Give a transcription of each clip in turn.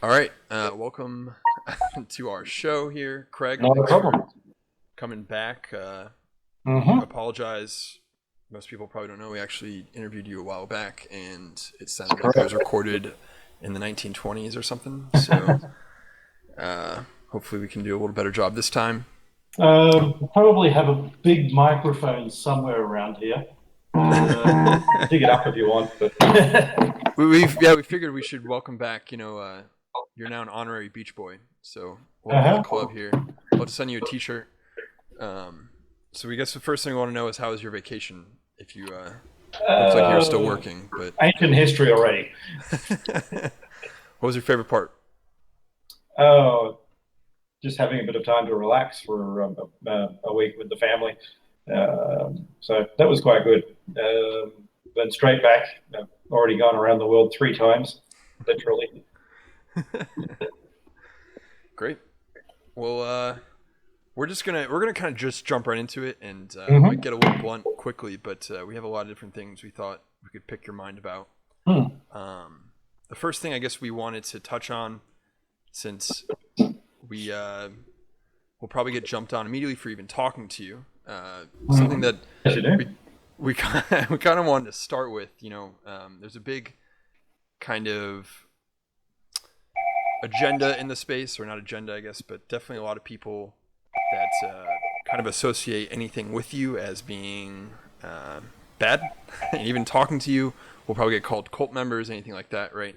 All right, welcome to our show here, Craig. Not a Thanks for problem. coming back. We Mm-hmm. apologize. Most people probably don't know we actually interviewed you a while back, and it That's sounded like it was correct. recorded in the 1920s or something. So hopefully we can do a little better job this time. Probably have a big microphone somewhere around here. Dig it up if you want, but we figured we should welcome back. You're now an honorary beach boy, so welcome to the uh-huh. club here. I'll have to send you a T-shirt. So we guess the first thing we want to know is how was your vacation? If you looks like you're still uh, working, but Ancient history already. what was your favorite part? Uh, just having a bit of time to relax for a week with the family. So that was quite good. Then straight back. I've already gone around the world 3 times, literally. Great. Well, we're gonna kind of just jump right into it, and might Mm-hmm. get a little blunt quickly, but we have a lot of different things we thought we could pick your mind about. Hmm. The first thing I guess we wanted to touch on, since we will probably get jumped on immediately for even talking to you, something Mm-hmm. that Yes, you do. we we kind of wanted to start with. There's a big kind of agenda in the space, or not agenda, I guess, but definitely a lot of people that kind of associate anything with you as being bad. And even talking to you will probably get called cult members, anything like that, right?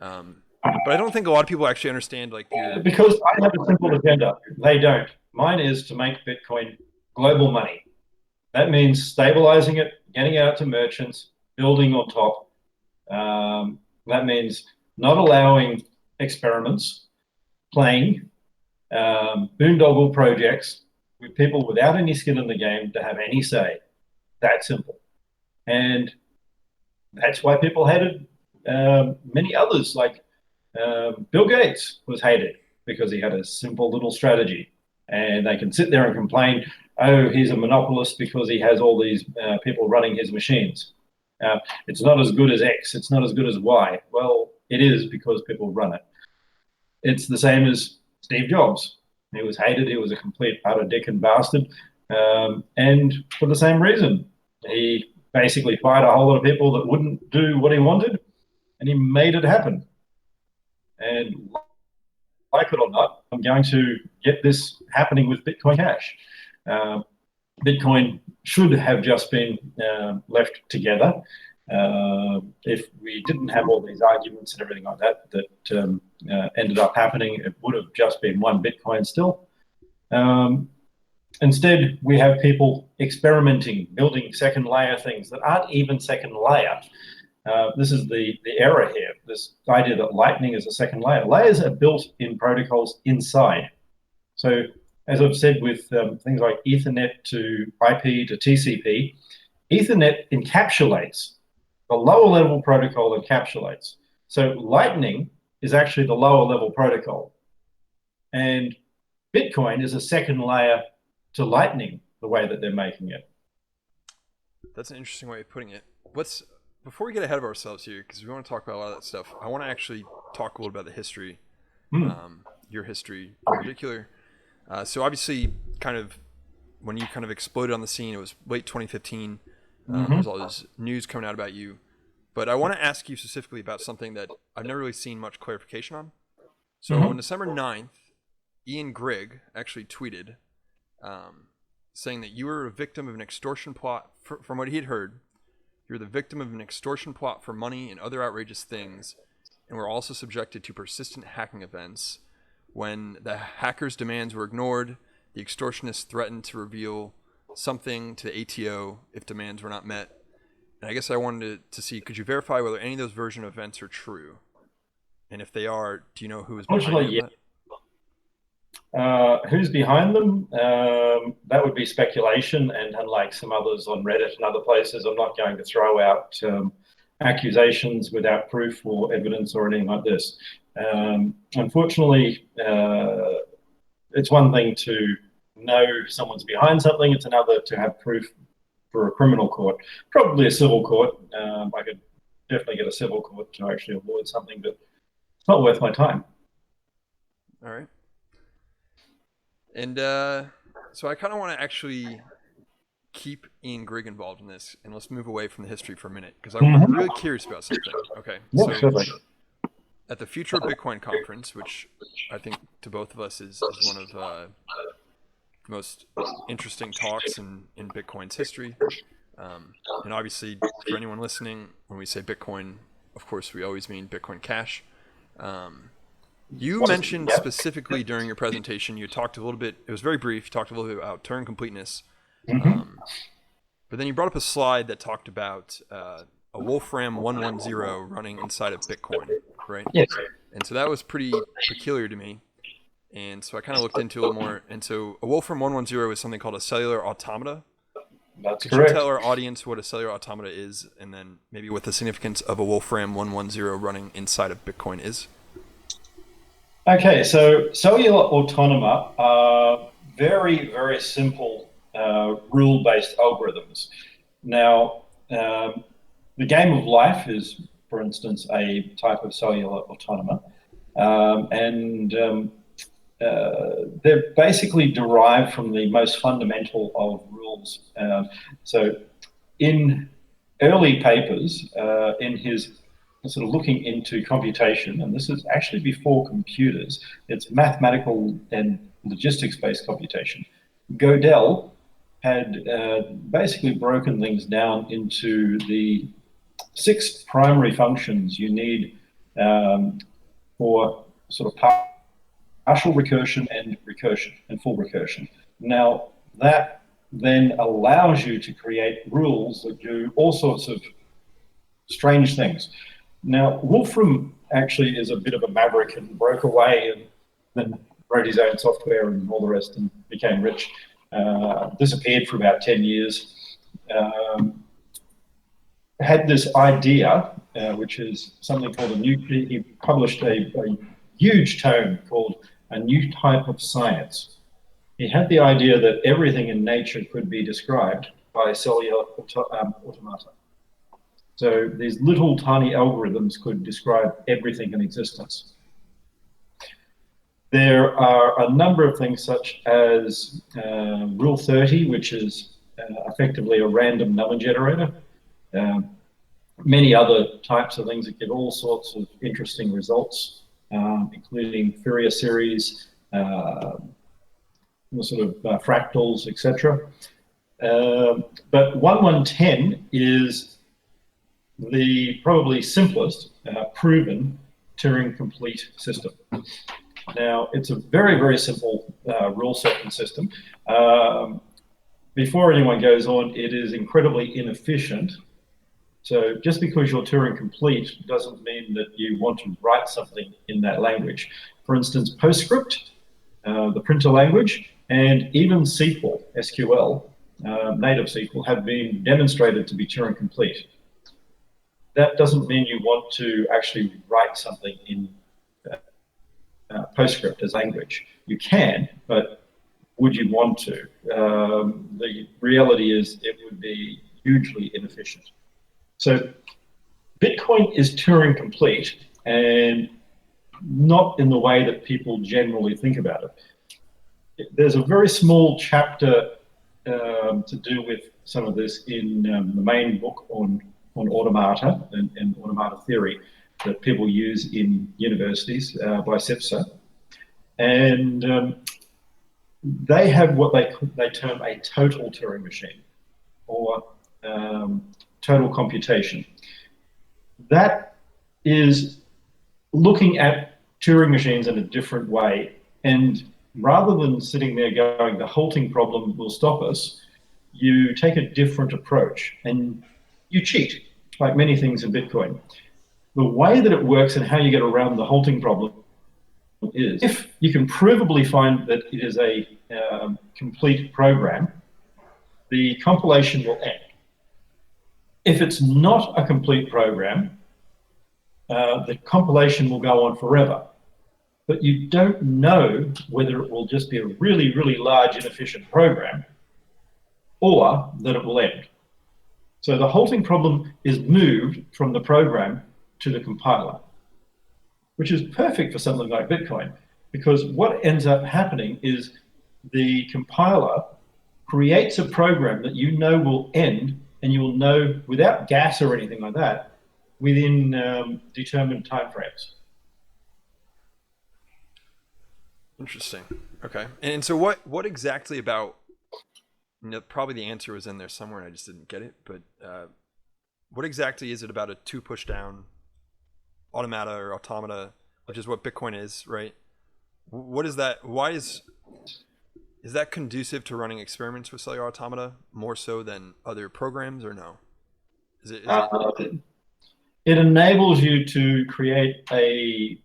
But I don't think a lot of people actually understand like your. Because I have a simple agenda. They don't. Mine is to make Bitcoin global money. That means stabilizing it, getting it out to merchants, building on top. That means not allowing experiments, playing, boondoggle projects with people without any skin in the game to have any say. That simple. And that's why people hated many others, like Bill Gates was hated because he had a simple little strategy. And they can sit there and complain, oh, he's a monopolist because he has all these people running his machines. It's not as good as X, it's not as good as Y. Well, it is because people run it. It's the same as Steve Jobs. He was hated, he was a complete utter dick and bastard. And for the same reason, he basically fired a whole lot of people that wouldn't do what he wanted, and he made it happen. And like it or not, I'm going to get this happening with Bitcoin Cash. Uh, Bitcoin should have just been left together. If we didn't have all these arguments and everything like that ended up happening, it would have just been one Bitcoin still. Um, Instead, we have people experimenting, building second layer things that aren't even second layer. This is the error here, this idea that Lightning is a second layer. Layers are built in protocols inside. So as I've said with things like Ethernet to IP to TCP, Ethernet encapsulates. The lower level protocol encapsulates. So Lightning is actually the lower level protocol. And Bitcoin is a second layer to Lightning, the way that they're making it. That's an interesting way of putting it. Let's Before we get ahead of ourselves here, because we want to talk about a lot of that stuff. I want to actually talk a little about the history, Hmm. your history in particular. So obviously, kind of when you kind of exploded on the scene, it was late 2015. There's Mm-hmm. all this news coming out about you, but I want to ask you specifically about something that I've never really seen much clarification on. So on Mm-hmm. December 9th, Ian Grigg actually tweeted saying that you were a victim of an extortion plot. From what he had heard, you're the victim of an extortion plot for money and other outrageous things, and were also subjected to persistent hacking events. When the hackers' demands were ignored, the extortionists threatened to reveal something to the ATO if demands were not met. And I guess I wanted to see, could you verify whether any of those version of events are true? And if they are, do you know who is behind any Unfortunately, of yeah. that? Who's behind them? That would be speculation, and unlike some others on Reddit and other places, I'm not going to throw out accusations without proof or evidence or anything like this. Unfortunately, it's one thing to know someone's behind something; it's another to have proof for a criminal court, probably a civil court. I could definitely get a civil court to actually avoid something, but it's not worth my time. All right. And so I kind of want to actually keep Ian Grigg involved in this, and let's move away from the history for a minute because I'm really curious about something. Okay, Yeah, so certainly. at the Future of Bitcoin conference, which I think to both of us is one of the most interesting talks in Bitcoin's history, and obviously for anyone listening, when we say Bitcoin, of course we always mean Bitcoin Cash. You mentioned specifically during your presentation, you talked a little bit, it was very brief, you talked a little bit about Turing Completeness. But then you brought up a slide that talked about a Wolfram 110 running inside of Bitcoin, right? Yes. And so that was pretty peculiar to me. And so I kind of looked into it a little more. And so a Wolfram 110 is something called a cellular automata. That's Could correct. you tell our audience what a cellular automata is, and then maybe what the significance of a Wolfram 110 running inside of Bitcoin is? Okay, so cellular automata are very, very simple rule-based algorithms. Now, the game of life is, for instance, a type of cellular automata, and they're basically derived from the most fundamental of rules. So in early papers, in his sort of looking into computation, and this is actually before computers, it's mathematical and logistics-based computation. Gödel had basically broken things down into the 6 primary functions you need for sort of partial recursion and full recursion. Now, that then allows you to create rules that do all sorts of strange things. Now, Wolfram actually is a bit of a maverick and broke away and then wrote his own software and all the rest and became rich. Disappeared for about 10 years. Had this idea, which is something called he published a huge tome called A New Type of Science. He had the idea that everything in nature could be described by cellular automata. So these little tiny algorithms could describe everything in existence. There are a number of things such as Rule 30, which is effectively a random number generator. Many other types of things that give all sorts of interesting results, including Fourier series, sort of fractals, etc. But 1110 is the probably simplest proven Turing complete system. Now, it's a very, very simple rule setting system. Before anyone goes on, it is incredibly inefficient. So just because you're Turing complete doesn't mean that you want to write something in that language. For instance, PostScript, the printer language, and even SQL, native SQL, have been demonstrated to be Turing complete. That doesn't mean you want to actually write something in PostScript as language. You can, but would you want to? The reality is it would be hugely inefficient. So Bitcoin is Turing complete, and not in the way that people generally think about it. There's a very small chapter to do with some of this in the main book on automata and automata theory that people use in universities by SIFSA. And they have what they term a total Turing machine, or total computation. That is looking at Turing machines in a different way, and rather than sitting there going, the halting problem will stop us, you take a different approach and you cheat, like many things in Bitcoin. The way that it works and how you get around the halting problem is, if you can provably find that it is a complete program, the compilation will end. If it's not a complete program, the compilation will go on forever. But you don't know whether it will just be a really, really large, inefficient program or that it will end. So the halting problem is moved from the program to the compiler, which is perfect for something like Bitcoin. because what ends up happening is the compiler creates a program that you know will end, and you will know without gas or anything like that within determined timeframes. Interesting. Okay. And so what exactly about, probably the answer was in there somewhere and I just didn't get it, but what exactly is it about a two push down automata or automata, which is what Bitcoin is, right? What is that? Why is that conducive to running experiments with cellular automata more so than other programs, or no? Is it it enables you to create a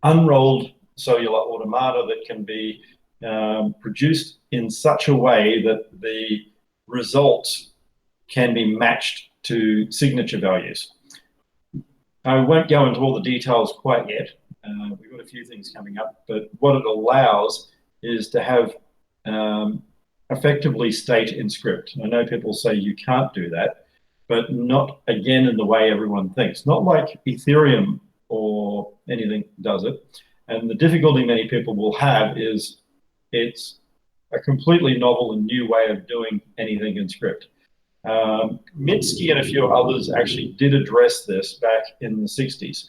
unrolled cellular automata that can be produced in such a way that the results can be matched to signature values. I won't go into all the details quite yet. We've got a few things coming up, but what it allows is to have effectively state in script. I know people say you can't do that, but not again in the way everyone thinks. Not like Etherium or anything does it. And the difficulty many people will have is it's a completely novel and new way of doing anything in script. Minsky and a few others actually did address this back in the 60s.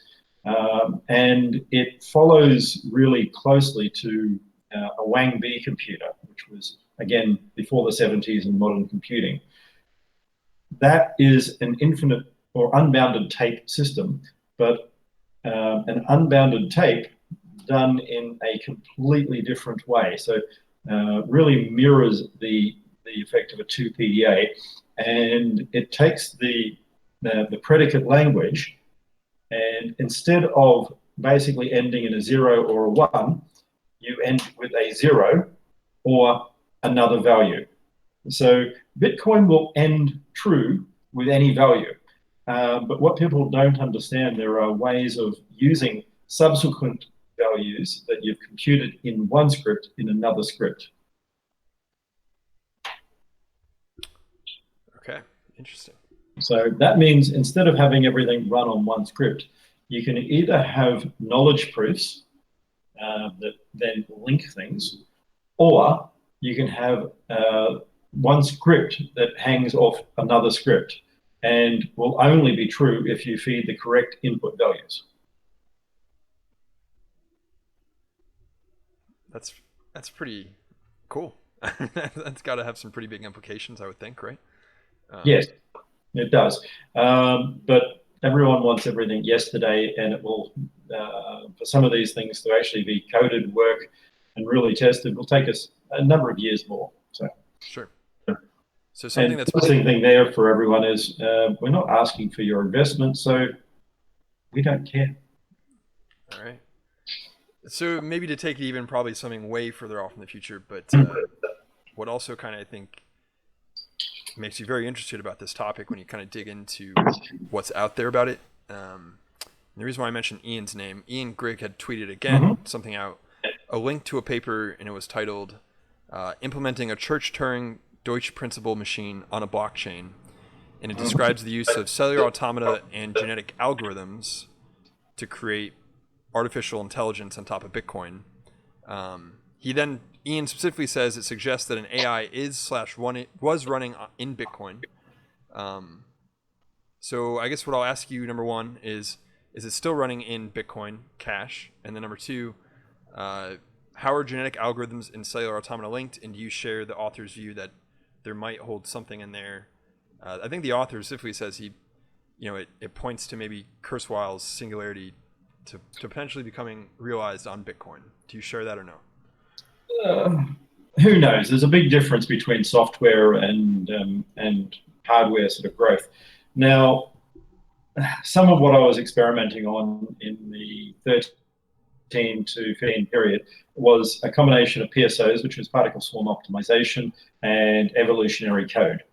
And it follows really closely to a Wang B computer, which was, again, before the 70s in modern computing. That is an infinite or unbounded tape system, but an unbounded tape done in a completely different way. So really mirrors the effect of a 2 PDA, and it takes the predicate language, and instead of basically ending in a 0 or a 1, you end with a 0 or another value. So Bitcoin will end true with any value. But what people don't understand, there are ways of using subsequent values that you've computed in one script in another script. Okay, interesting. So that means instead of having everything run on one script, you can either have knowledge proofs that then link things, or you can have one script that hangs off another script and will only be true if you feed the correct input values. That's pretty cool. That's got to have some pretty big implications, I would think, right? Yes, it does. But everyone wants everything yesterday, and it will, for some of these things to actually be coded, work, and really tested, will take us a number of years more. So sure. So something and that's the thing there for everyone is we're not asking for your investment, so we don't care. All right. So maybe to take it even probably something way further off in the future, but what also kind of I think makes you very interested about this topic when you kind of dig into what's out there about it. And the reason why I mentioned Ian's name, Ian Grigg had tweeted again something out, a link to a paper, and it was titled "Implementing a Church-Turing Deutsch Principle Machine on a Blockchain," and it describes the use of cellular automata and genetic algorithms to create artificial intelligence on top of Bitcoin. Ian specifically says it suggests that an AI was running in Bitcoin. So I guess what I'll ask you, number one, is it still running in Bitcoin Cash? And then number two, how are genetic algorithms in cellular automata linked? And do you share the author's view that there might hold something in there? I think the author specifically says it points to maybe Kurzweil's singularity to potentially becoming realized on Bitcoin. Do you share that or no? Who knows? There's a big difference between software and hardware sort of growth. Now, some of what I was experimenting on in the 13 to 15 period was a combination of PSOs, which was particle swarm optimization, and evolutionary code.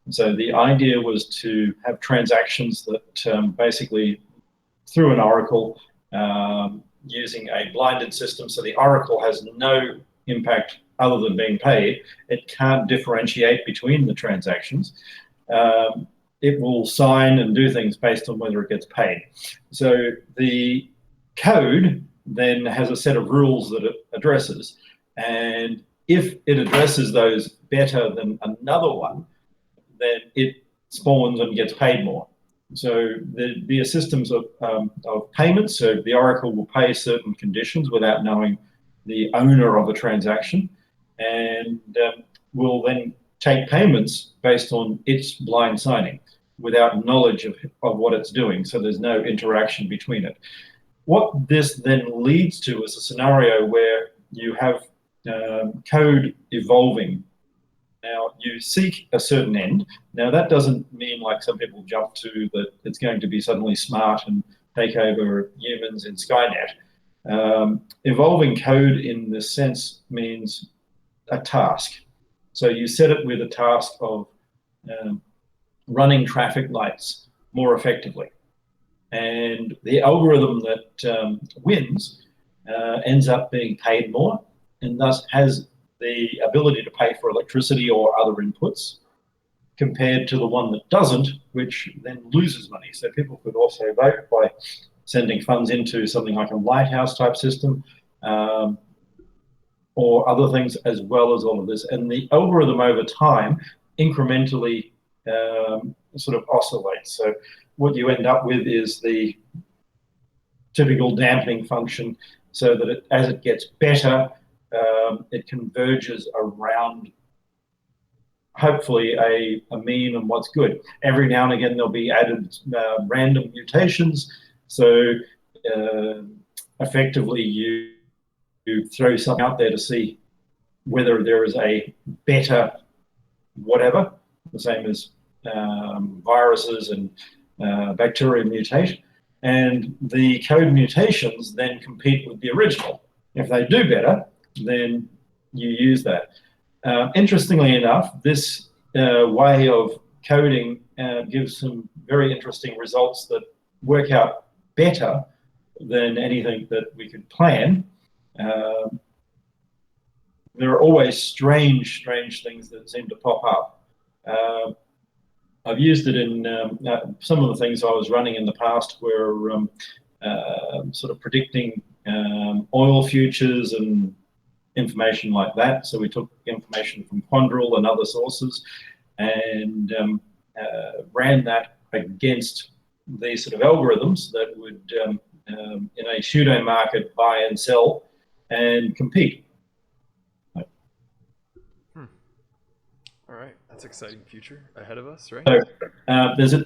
And so the idea was to have transactions that basically, through an oracle, using a blinded system, so the oracle has no impact other than being paid. It can't differentiate between the transactions. It will sign and do things based on whether it gets paid. So the code then has a set of rules that it addresses. And if it addresses those better than another one, then it spawns and gets paid more. So there'd be systems of payments. So the Oracle will pay certain conditions without knowing the owner of a transaction, and will then take payments based on its blind signing without knowledge of what it's doing. So there's no interaction between it. What this then leads to is a scenario where you have code evolving. Now, you seek a certain end. Now, that doesn't mean, like some people jump to, that it's going to be suddenly smart and take over humans in Skynet. Evolving code in this sense means a task. So you set it with a task of running traffic lights more effectively. And the algorithm that wins ends up being paid more, and thus has the ability to pay for electricity or other inputs, compared to the one that doesn't, which then loses money. So people could also vote by sending funds into something like a lighthouse type system, or other things, as well as all of this. And the algorithm over time incrementally sort of oscillates. So what you end up with is the typical dampening function, so that as it gets better, it converges around, hopefully, a mean and what's good. Every now and again, there'll be added random mutations. So effectively, you throw something out there to see whether there is a better whatever, the same as viruses and bacteria mutate. And the code mutations then compete with the original. If they do better, then you use that. Interestingly enough, this way of coding gives some very interesting results that work out better than anything that we could plan. There are always strange things that seem to pop up. I've used it in some of the things I was running in the past were sort of predicting oil futures and information like that. So we took information from Quandrel and other sources and ran that against these sort of algorithms that would, in a pseudo market, buy and sell and compete. All right, that's exciting future ahead of us, right? So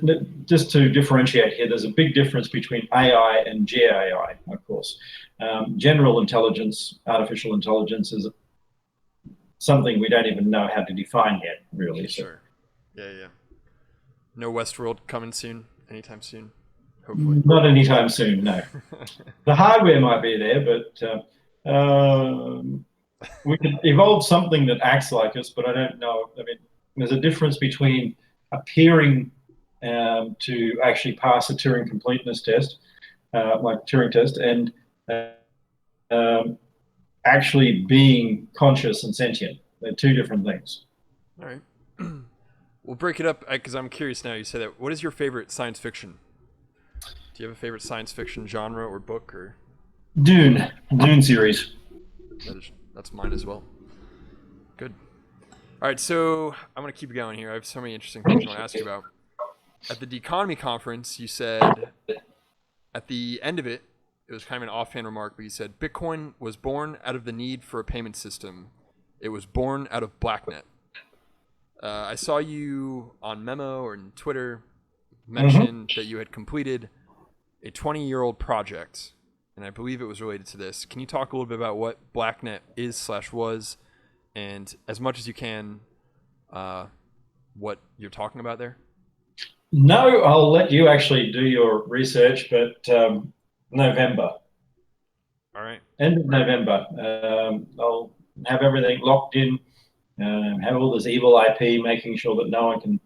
just to differentiate here, there's a big difference between AI and GAI, of course. General intelligence, artificial intelligence, is something we don't even know how to define yet, really. Sure. So. Yeah. No Westworld coming soon, anytime soon, hopefully. Not anytime soon, no. The hardware might be there, but we can evolve something that acts like us, but I don't know. I mean, there's a difference between appearing to actually pass a Turing Completeness test, like Turing test, and actually being conscious and sentient. They're two different things. All right. We'll break it up because I'm curious now. You say that. What is your favorite science fiction? Do you have a favorite science fiction genre or book or? Dune series. That's mine as well. Good. All right, so I'm going to keep it going here. I have so many interesting things I want to ask you about. At the Deconomy conference, you said at the end of it, it was kind of an offhand remark, but you said Bitcoin was born out of the need for a payment system. It was born out of Blacknet. I saw you on Memo or in Twitter mention that you had completed a 20-year-old project, and I believe it was related to this. Can you talk a little bit about what Blacknet is/was, and as much as you can, what you're talking about there? No, I'll let you actually do your research, but November. All right. End of November. I'll have everything locked in, have all this evil IP, making sure that no one can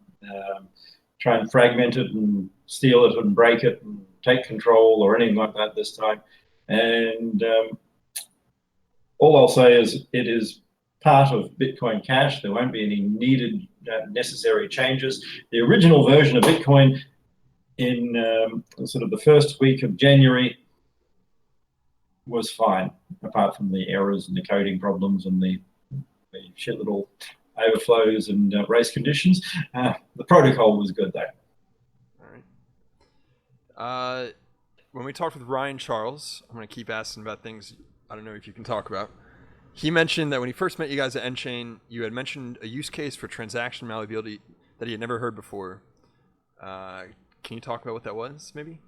try and fragment it and steal it and break it and take control or anything like that this time. And all I'll say is it is part of Bitcoin Cash. There won't be any needed necessary changes. The original version of Bitcoin in sort of the first week of January was fine, apart from the errors and the coding problems and the shit little overflows and race conditions. The protocol was good, though. All right. When we talked with Ryan Charles, I'm going to keep asking about things I don't know if you can talk about. He mentioned that when he first met you guys at Enchain, you had mentioned a use case for transaction malleability that he had never heard before. Can you talk about what that was, maybe?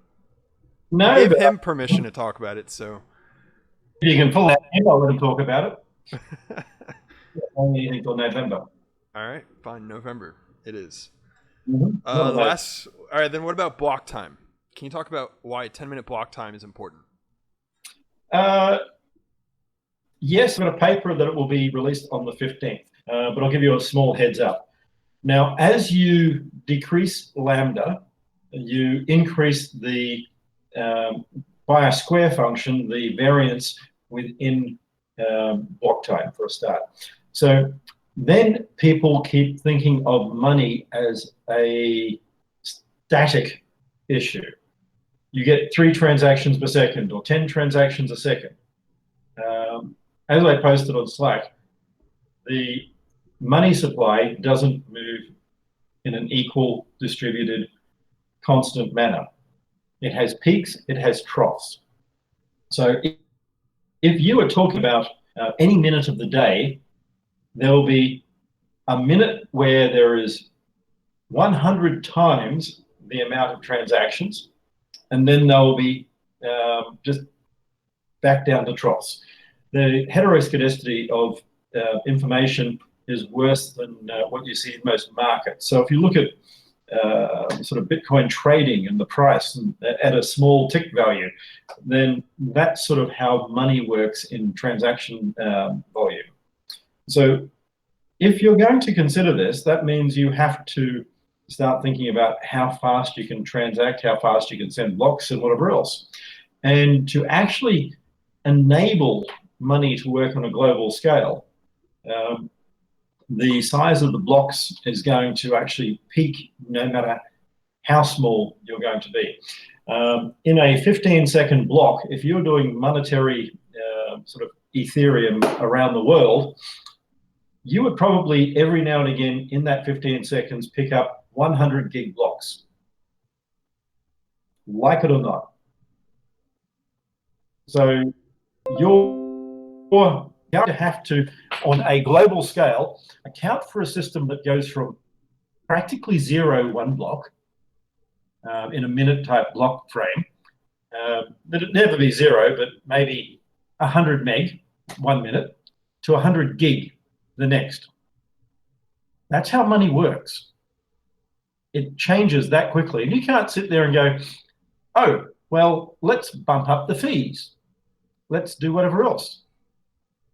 No, You gave but him permission to talk about it, so. if you can pull that in, I'll let him talk about it. Only until November. All right, fine. November it is. Mm-hmm. All right, then what about block time? Can you talk about why a 10-minute block time is important? Yes, I've got a paper that will be released on the 15th, but I'll give you a small heads up. Now, as you decrease lambda, you increase the, by a square function, the variance within block time for a start. So then people keep thinking of money as a static issue. You get 3 transactions per second or 10 transactions a second. As I posted on Slack, the money supply doesn't move in an equal, distributed, constant manner. It has peaks, it has troughs. So if you are talking about any minute of the day, there will be a minute where there is 100 times the amount of transactions, and then there will be just back down to troughs. The heteroscedasticity of information is worse than what you see in most markets. So if you look at sort of Bitcoin trading and the price at a small tick value, then that's sort of how money works in transaction volume. So if you're going to consider this, that means you have to start thinking about how fast you can transact, how fast you can send blocks and whatever else. And to actually enable money to work on a global scale, the size of the blocks is going to actually peak no matter how small you're going to be. In a 15-second block, if you're doing monetary sort of Ethereum around the world, you would probably every now and again in that 15 seconds pick up 100 gig blocks. Like it or not. So you're going to have to, on a global scale, account for a system that goes from practically 0 1 block in a minute type block frame. It'd never be 0, but maybe 100 meg 1 minute to 100 gig the next. That's how money works. It changes that quickly. And you can't sit there and go, oh, well, let's bump up the fees. Let's do whatever else.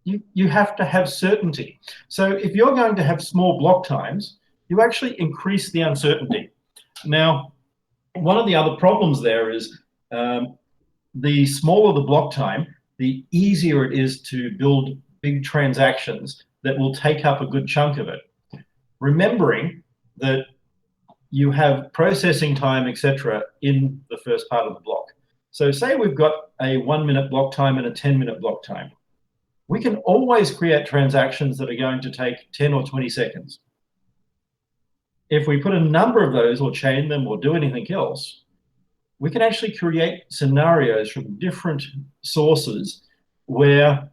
You have to have certainty. So if you're going to have small block times, you actually increase the uncertainty. Now, one of the other problems there is the smaller the block time, the easier it is to build big transactions that will take up a good chunk of it. Remembering that you have processing time, etc., in the first part of the block. So say we've got a 1 minute block time and a 10-minute block time. We can always create transactions that are going to take 10 or 20 seconds. If we put a number of those or chain them or do anything else, we can actually create scenarios from different sources where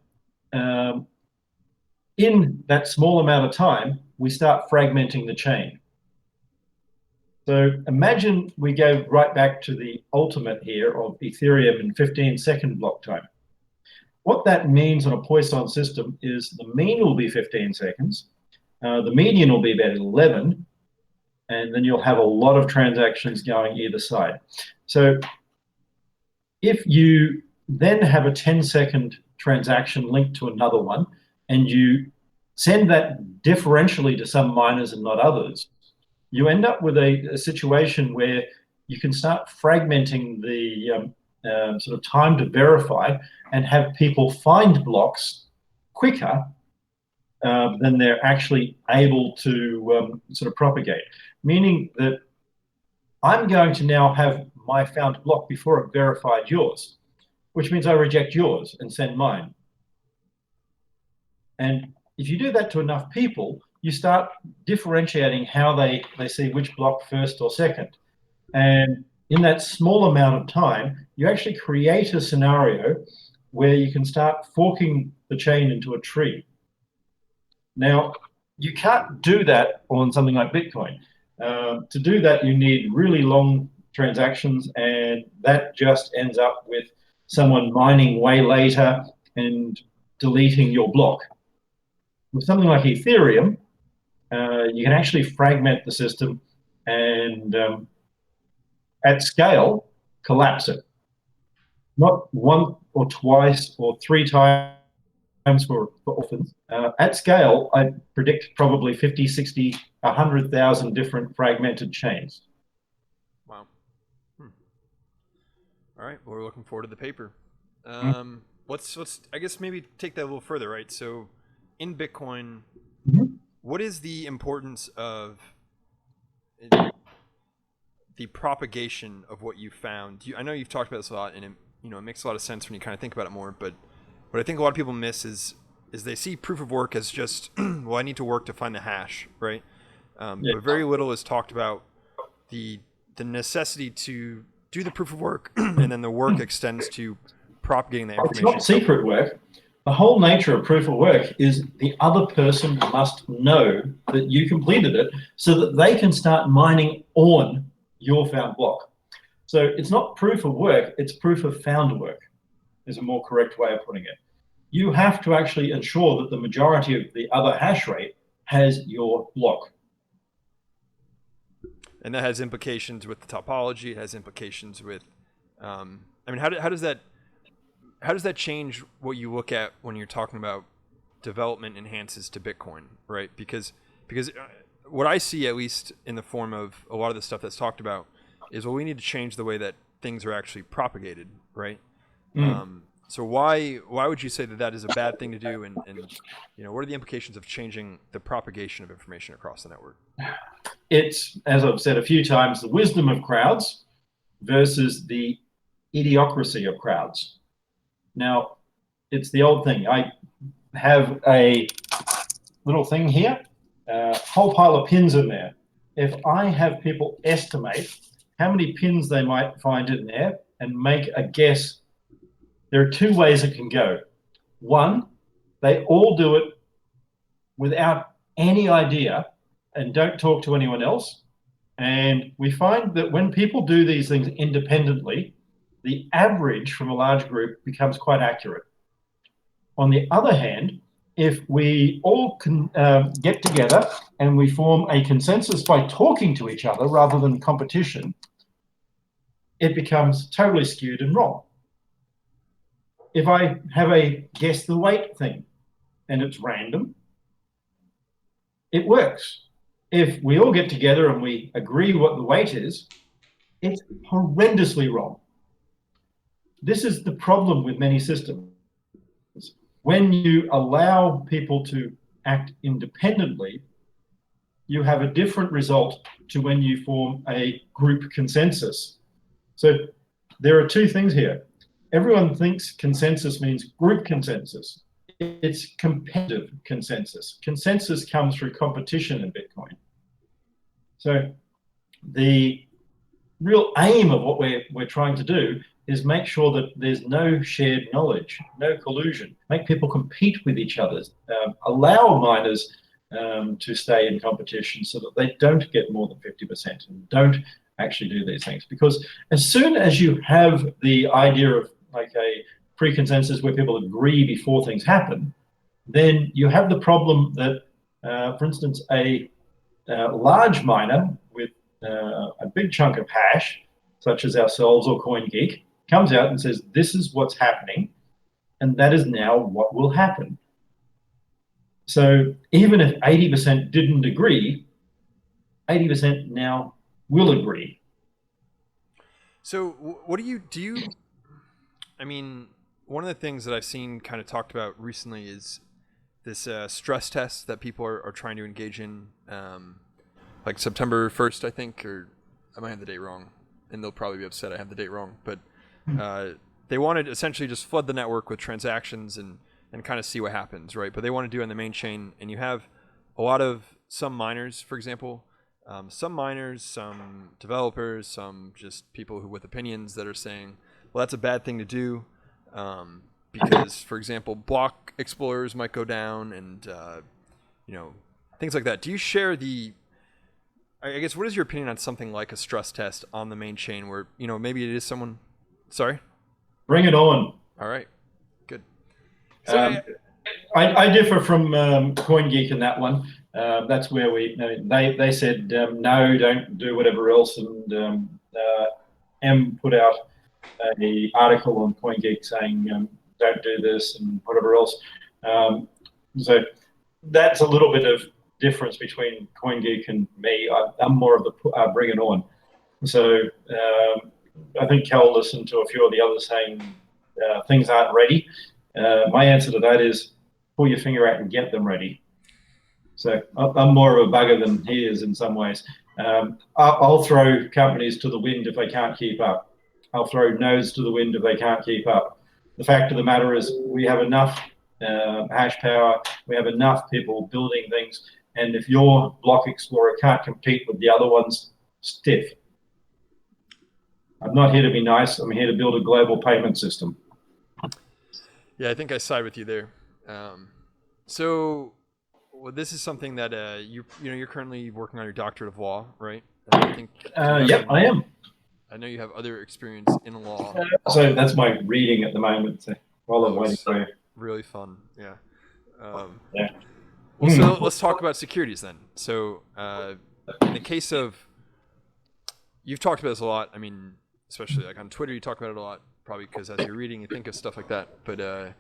in that small amount of time, we start fragmenting the chain. So imagine we go right back to the ultimate here of Ethereum in 15-second block time. What that means on a Poisson system is the mean will be 15 seconds, the median will be about 11, and then you'll have a lot of transactions going either side. So if you then have a 10-second transaction linked to another one, and you send that differentially to some miners and not others, you end up with a situation where you can start fragmenting the sort of time to verify and have people find blocks quicker than they're actually able to sort of propagate. Meaning that I'm going to now have my found block before it verified yours. which means I reject yours and send mine. And if you do that to enough people, you start differentiating how they see which block first or second. And in that small amount of time, you actually create a scenario where you can start forking the chain into a tree. Now, you can't do that on something like Bitcoin. To do that, you need really long transactions, and that just ends up with someone mining way later and deleting your block. With something like Ethereum, you can actually fragment the system and at scale collapse it. Not one or twice or three times for orphans. At scale, I predict probably 50, 60, 100,000 different fragmented chains. Wow. All right. Well, we're looking forward to the paper. Let's I guess maybe take that a little further, right? So in Bitcoin, what is the importance of the propagation of what you found? I know you've talked about this a lot, and it makes a lot of sense when you kind of think about it more. But what I think a lot of people miss is they see proof of work as just well, I need to work to find the hash, right? But very little is talked about the necessity to do the proof of work, and then the work extends to propagating the information. It's not secret work. The whole nature of proof of work is the other person must know that you completed it so that they can start mining on your found block. So it's not proof of work, it's proof of found work, is a more correct way of putting it. You have to actually ensure that the majority of the other hash rate has your block. And that has implications with the topology. It has implications with, how does that change what you look at when you're talking about development enhances to Bitcoin, right? Because what I see, at least in the form of a lot of the stuff that's talked about, is we need to change the way that things are actually propagated, right? So why would you say that is a bad thing to do, and what are the implications of changing the propagation of information across the network? It's, as I've said a few times, the wisdom of crowds versus the idiocracy of crowds. Now, it's the old thing. I have a little thing here, a whole pile of pins in there. If I have people estimate how many pins they might find in there and make a guess, there are two ways it can go. One, they all do it without any idea and don't talk to anyone else. And we find that when people do these things independently, the average from a large group becomes quite accurate. On the other hand, if we all can get together and we form a consensus by talking to each other rather than competition, it becomes totally skewed and wrong. If I have a guess the weight thing and it's random, it works. If we all get together and we agree what the weight is, it's horrendously wrong. This is the problem with many systems. When you allow people to act independently, you have a different result to when you form a group consensus. So there are two things here. Everyone thinks consensus means group consensus. It's competitive consensus. Consensus comes through competition in Bitcoin. So the real aim of what we're trying to do is make sure that there's no shared knowledge, no collusion, make people compete with each other, allow miners to stay in competition so that they don't get more than 50% and don't actually do these things. Because as soon as you have the idea of like a pre-consensus where people agree before things happen, then you have the problem that, for instance, a large miner with a big chunk of hash, such as ourselves or CoinGeek, comes out and says, this is what's happening, and that is now what will happen. So even if 80% didn't agree, 80% now will agree. So what do you, I mean, one of the things that I've seen kind of talked about recently is this stress test that people are trying to engage in, like September 1st, I think, or I might have the date wrong, and they'll probably be upset I have the date wrong, but they want to essentially just flood the network with transactions and kind of see what happens, right? But they want to do it on the main chain, and you have a lot of some miners, for example, some miners, some developers, some just people who with opinions that are saying, well, that's a bad thing to do, because, for example, block explorers might go down, and you know, things like that. Do you share the? I guess, what is your opinion on something like a stress test on the main chain, where, you know, maybe it is someone? Sorry. Bring it on. All right. Good. So, I differ from CoinGeek in that one. That's where they said no, don't do whatever else, and M put out an article on CoinGeek saying don't do this and whatever else. So that's a little bit of difference between CoinGeek and me. I'm more of the bring it on. So I think Cal listened to a few of the others saying things aren't ready. My answer to that is pull your finger out and get them ready. So I'm more of a bugger than he is in some ways. I'll throw companies to the wind if they can't keep up. I'll throw nodes to the wind if they can't keep up. The fact of the matter is we have enough hash power, we have enough people building things, and if your block explorer can't compete with the other ones, stiff. I'm not here to be nice, I'm here to build a global payment system. Yeah, I think I side with you there. So, well, this is something that you're currently working on your doctorate of law, right? I think. Yep, I am. I know you have other experience in law. So that's my reading at the moment. So while I'm waiting for you. Really fun, yeah. Yeah. Well, so let's talk about securities then. So, in the case of, you've talked about this a lot. I mean, especially like on Twitter, you talk about it a lot. Probably because as you're reading, you think of stuff like that. But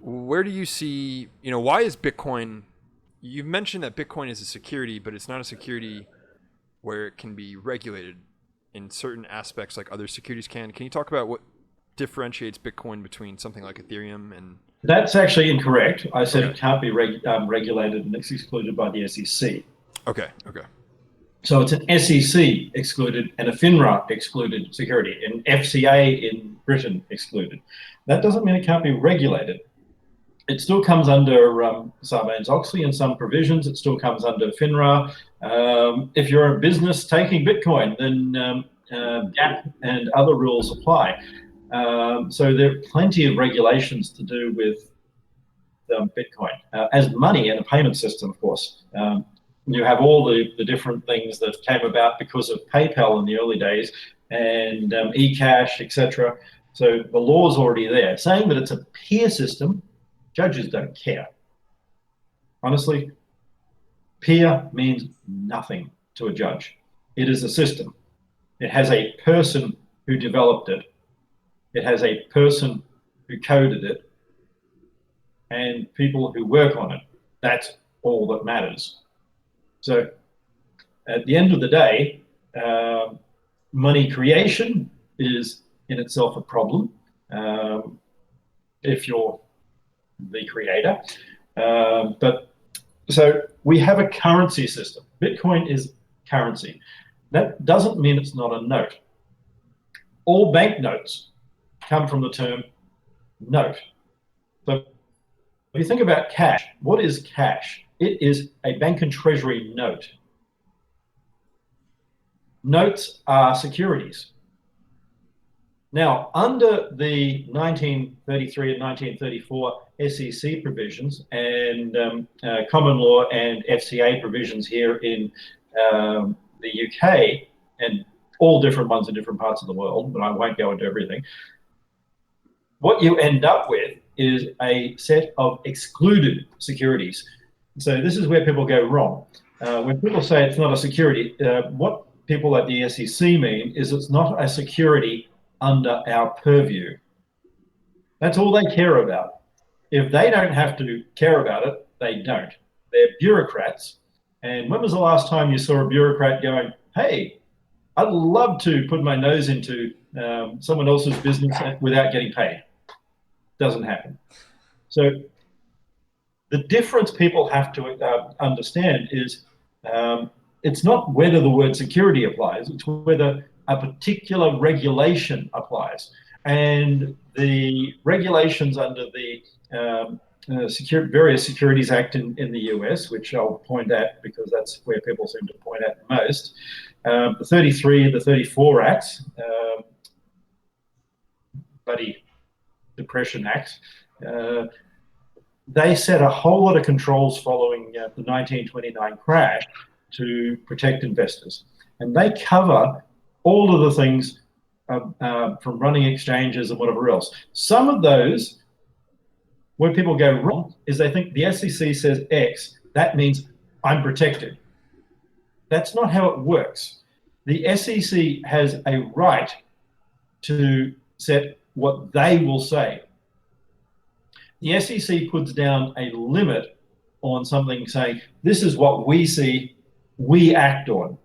where do you see, why is Bitcoin? You've mentioned that Bitcoin is a security, but it's not a security where it can be regulated in certain aspects like other securities can. Can you talk about what differentiates Bitcoin between something like Ethereum and? That's actually incorrect. I said it can't be regulated and it's excluded by the SEC. Okay. So it's an SEC excluded and a FINRA excluded security, and FCA in Britain excluded. That doesn't mean it can't be regulated. It still comes under Sarbanes-Oxley in some provisions. It still comes under FINRA. If you're a business taking Bitcoin, then GAAP and other rules apply. So there are plenty of regulations to do with Bitcoin as money and a payment system, of course. You have all the different things that came about because of PayPal in the early days and eCash, etc. So the law's already there. Saying that it's a peer system, judges don't care. Honestly, peer means nothing to a judge. It is a system. It has a person who developed it. It has a person who coded it and people who work on it. That's all that matters. So at the end of the day, money creation is in itself a problem if you're the creator. But so we have a currency system. Bitcoin is currency. That doesn't mean it's not a note. All banknotes come from the term note. So if you think about cash, what is cash? It is a bank and treasury note. Notes are securities. Now, under the 1933 and 1934 SEC provisions and common law and FCA provisions here in the UK, and all different ones in different parts of the world, but I won't go into everything, what you end up with is a set of excluded securities. So this is where people go wrong. When people say it's not a security, what people at the SEC mean is it's not a security under our purview. That's all they care about. If they don't have to care about it, they don't. They're bureaucrats. And when was the last time you saw a bureaucrat going, hey, I'd love to put my nose into someone else's business without getting paid? Doesn't happen. So the difference people have to understand is it's not whether the word security applies, it's whether a particular regulation applies. and the regulations under the various Securities Act in the US, which I'll point at because that's where people seem to point at most, the 33 and the 34 Acts, Bloody Depression Act, they set a whole lot of controls following the 1929 crash to protect investors. And they cover all of the things from running exchanges and whatever else. Some of those, where people go wrong, is they think the SEC says X, that means I'm protected. That's not how it works. The SEC has a right to set what they will say. The SEC puts down a limit on something, saying, this is what we see, we act on.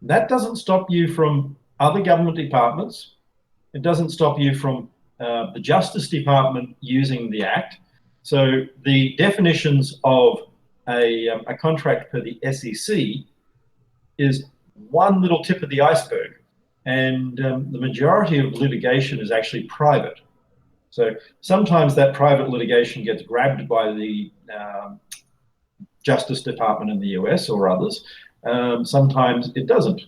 That doesn't stop you from other government departments. It doesn't stop you from the Justice Department using the Act. So the definitions of a contract for the SEC is one little tip of the iceberg. And the majority of litigation is actually private. So sometimes that private litigation gets grabbed by the Justice Department in the US or others. Sometimes it doesn't.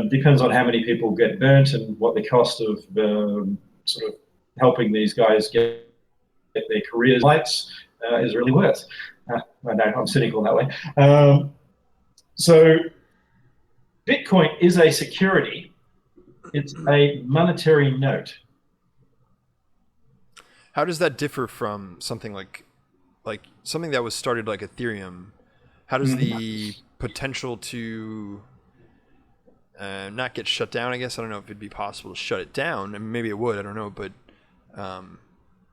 Depends on how many people get burnt and what the cost of sort of helping these guys get their careers lights is really worth. I know I'm cynical that way. So Bitcoin is a security. It's a monetary note. How does that differ from something like something that was started like Ethereum? How does the potential to not get shut down? I guess I don't know if it'd be possible to shut it down, and maybe it would. I don't know, but I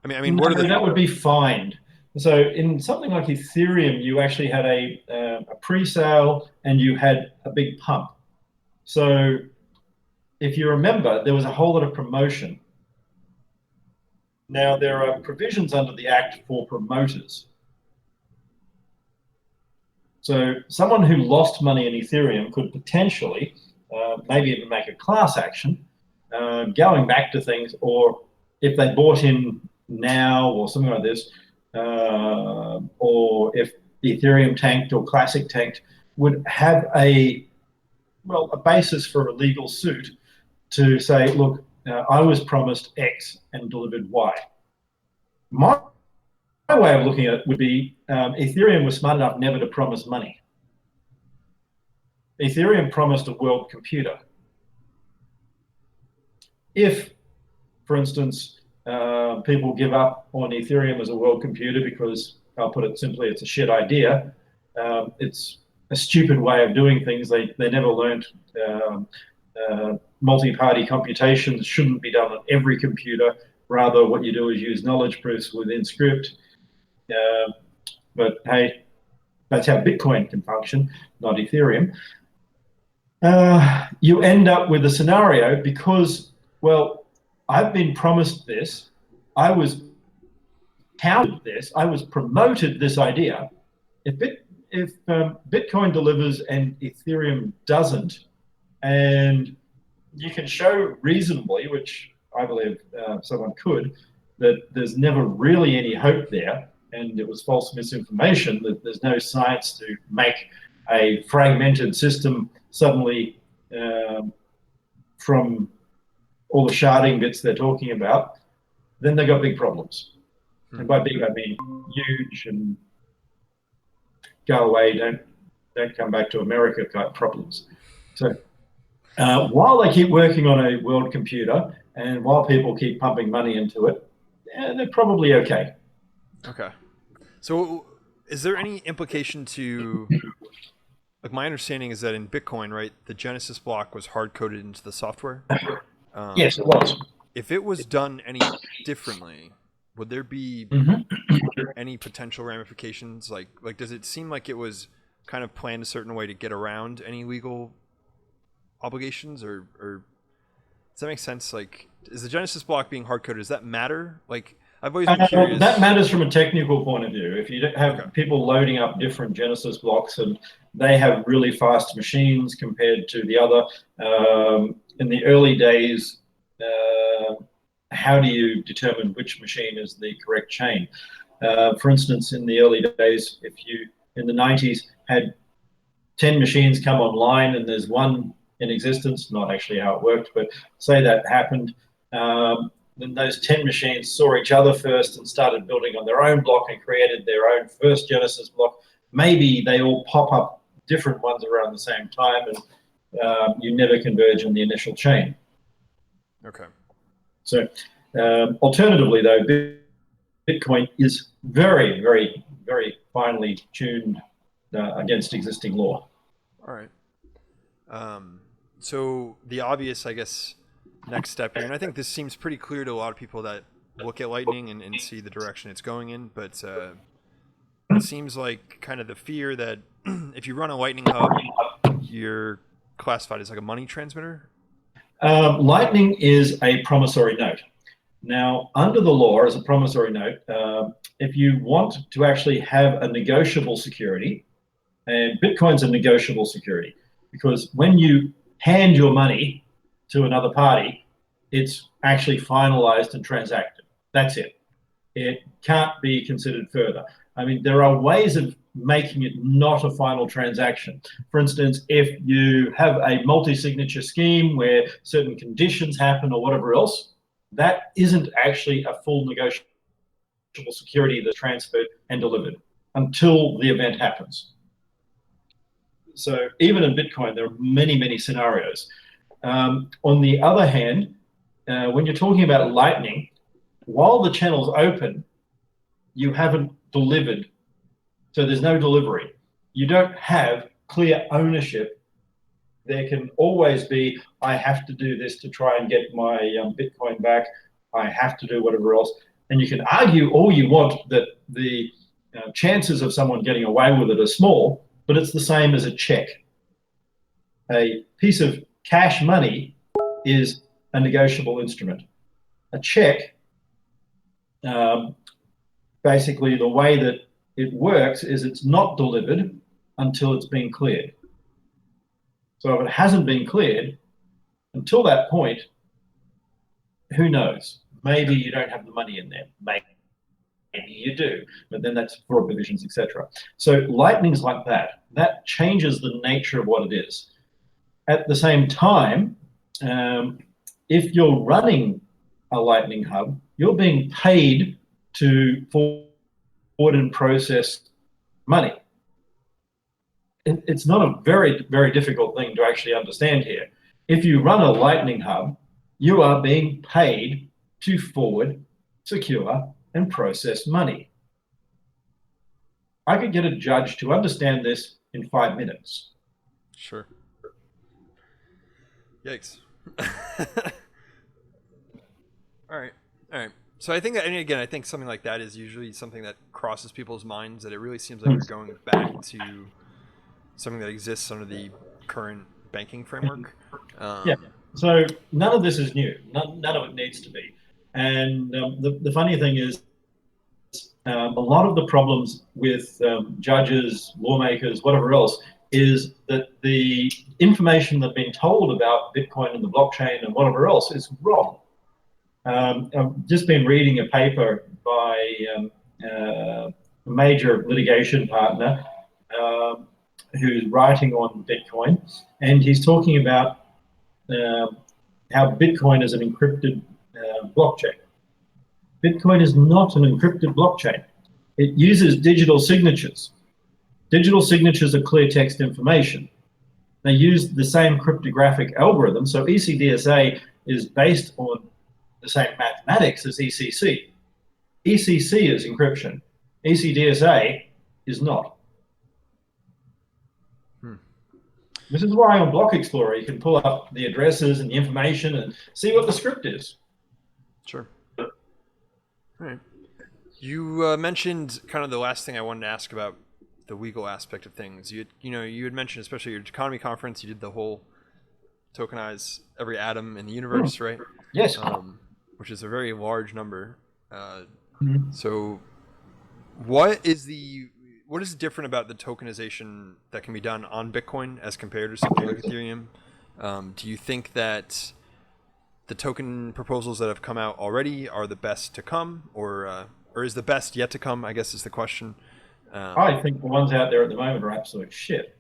mean, what are the? That would be fined. So in something like Ethereum, you actually had a pre-sale and you had a big pump. So if you remember, there was a whole lot of promotion. Now, there are provisions under the Act for promoters. So someone who lost money in Ethereum could potentially maybe even make a class action going back to things, or if they bought in now or something like this, or if Ethereum tanked or Classic tanked, would have a basis for a legal suit to say, look, I was promised X and delivered Y. My way of looking at it would be Ethereum was smart enough never to promise money. Ethereum promised a world computer. If, for instance, people give up on Ethereum as a world computer because, I'll put it simply, it's a shit idea, it's a stupid way of doing things. They never learned multi-party computations shouldn't be done on every computer. Rather, what you do is use knowledge proofs within script. But hey, that's how Bitcoin can function, not Ethereum. You end up with a scenario because, well, I've been promised this, I was touted this, I was promoted this idea. If Bitcoin delivers and Ethereum doesn't, and you can show reasonably, which I believe someone could, that there's never really any hope there, and it was false misinformation, that there's no science to make a fragmented system suddenly from all the sharding bits they're talking about, then they got big problems. And by big, I mean huge and go away, don't come back to America type problems. So while they keep working on a world computer and while people keep pumping money into it, they're probably okay. Okay. So is there any implication to, like, my understanding is that in Bitcoin, right, the Genesis block was hard-coded into the software? Yes, it was. If it was done any differently, would there be any potential ramifications? Like, does it seem like it was kind of planned a certain way to get around any legal obligations, or does that make sense? Like, is the Genesis block being hard-coded, does that matter? Like, I've always been curious. That matters from a technical point of view. If you have people loading up different Genesis blocks and they have really fast machines compared to the other, in the early days, how do you determine which machine is the correct chain? For instance, in the early days, if you in the 90s had 10 machines come online and there's one in existence, not actually how it worked, but say that happened, then those 10 machines saw each other first and started building on their own block and created their own first Genesis block. Maybe they all pop up different ones around the same time, and you never converge on the initial chain. Okay. So alternatively, though, Bitcoin is very, very, very finely tuned against existing law. All right. So the obvious, I guess, next step here, and I think this seems pretty clear to a lot of people that look at Lightning and see the direction it's going in, but it seems like kind of the fear that if you run a Lightning hub, you're classified as like a money transmitter. Lightning is a promissory note. Now, under the law, as a promissory note, if you want to actually have a negotiable security, and Bitcoin's a negotiable security, because when you hand your money to another party, it's actually finalized and transacted. That's it. It can't be considered further. I mean, there are ways of making it not a final transaction. For instance, if you have a multi-signature scheme where certain conditions happen or whatever else, that isn't actually a full negotiable security that's transferred and delivered until the event happens. So even in Bitcoin, there are many, many scenarios. On the other hand, when you're talking about Lightning, while the channel's open, you haven't delivered. So there's no delivery. You don't have clear ownership. There can always be, I have to do this to try and get my Bitcoin back. I have to do whatever else. And you can argue all you want that the chances of someone getting away with it are small, but it's the same as a check. A piece of cash money is a negotiable instrument. A check, basically the way that it works is it's not delivered until it's been cleared. So if it hasn't been cleared, until that point, who knows? Maybe you don't have the money in there. Maybe you do, but then that's fraud provisions, etc. So Lightning's like that. That changes the nature of what it is. At the same time, if you're running a Lightning hub, you're being paid to forward and process money. It's not a very, very difficult thing to actually understand here. If you run a Lightning hub, you are being paid to forward, secure, and process money. I could get a judge to understand this in 5 minutes. Sure. Yikes. All right. So I think that, and again, I think something like that is usually something that crosses people's minds, that it really seems like you're going back to something that exists under the current banking framework. Yeah. So none of this is new. None of it needs to be. And the funny thing is, a lot of the problems with judges, lawmakers, whatever else, is that the information they've been told about Bitcoin and the blockchain and whatever else is wrong. I've just been reading a paper by a major litigation partner who's writing on Bitcoin, and he's talking about how Bitcoin is an encrypted blockchain. Bitcoin is not an encrypted blockchain. It uses digital signatures. Digital signatures are clear text information. They use the same cryptographic algorithm, so ECDSA is based on the same mathematics as ECC. ECC is encryption. ECDSA is not. This is why on Block Explorer you can pull up the addresses and the information and see what the script is. Sure. All right. You mentioned kind of the last thing I wanted to ask about the legal aspect of things. You had mentioned, especially your economy conference, you did the whole tokenize every atom in the universe, right? Yes. Which is a very large number. So what is different about the tokenization that can be done on Bitcoin as compared to something like Ethereum? Do you think that the token proposals that have come out already are the best to come, or is the best yet to come, I guess is the question. I think the ones out there at the moment are absolute shit.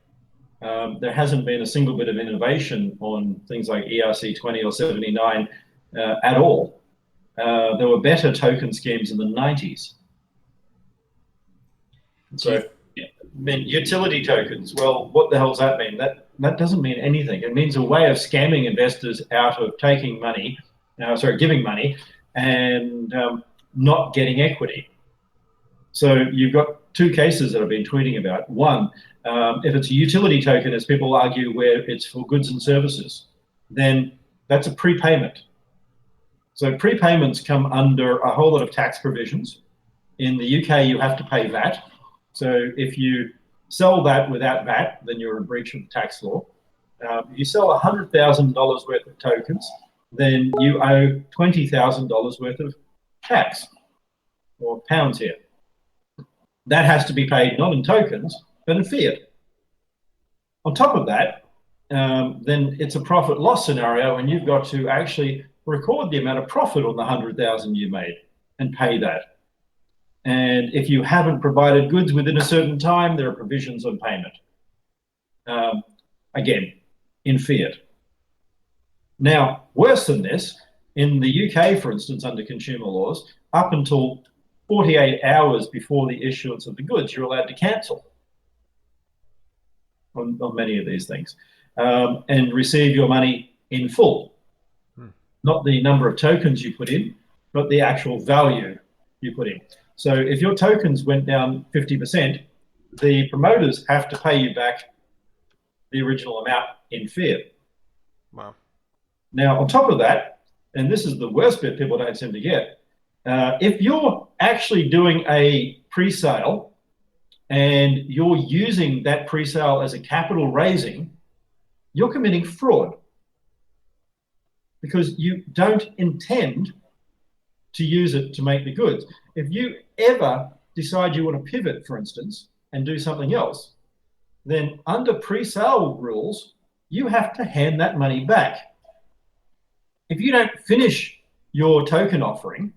There hasn't been a single bit of innovation on things like ERC20 or 79 at all. There were better token schemes in the 90s. So, I mean, utility tokens, well, what the hell does that mean? That doesn't mean anything. It means a way of scamming investors out of taking money, giving money, and not getting equity. So you've got two cases that I've been tweeting about. One, if it's a utility token, as people argue, where it's for goods and services, then that's a prepayment. So prepayments come under a whole lot of tax provisions. In the UK, you have to pay VAT. So if you sell that without VAT, then you're in breach of the tax law. If you sell $100,000 worth of tokens, then you owe $20,000 worth of tax, or pounds here. That has to be paid not in tokens, but in fiat. On top of that, then it's a profit loss scenario, and you've got to actually record the amount of profit on the 100,000 you made and pay that. And if you haven't provided goods within a certain time, there are provisions on payment. Again, in fiat. Now, worse than this, in the UK, for instance, under consumer laws, up until 48 hours before the issuance of the goods, you're allowed to cancel on many of these things and receive your money in full. Not the number of tokens you put in, but the actual value you put in. So if your tokens went down 50%, the promoters have to pay you back the original amount in fiat. Wow. Now, on top of that, and this is the worst bit people don't seem to get, if you're actually doing a pre-sale and you're using that pre-sale as a capital raising, you're committing fraud because you don't intend to use it to make the goods. If you ever decide you want to pivot, for instance, and do something else, then under pre-sale rules, you have to hand that money back. If you don't finish your token offering,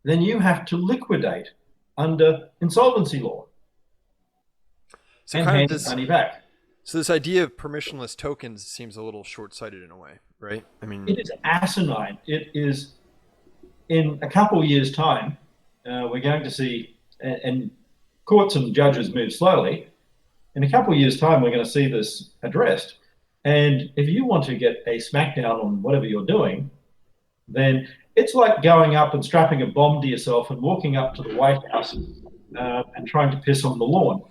then you have to liquidate under insolvency law and hand the money back. So this idea of permissionless tokens seems a little short-sighted in a way, right? I mean, it is asinine. It is, in a couple of years' time, we're going to see, and courts and judges move slowly. In a couple of years' time, we're going to see this addressed. And if you want to get a smackdown on whatever you're doing, then it's like going up and strapping a bomb to yourself and walking up to the White House and trying to piss on the lawn,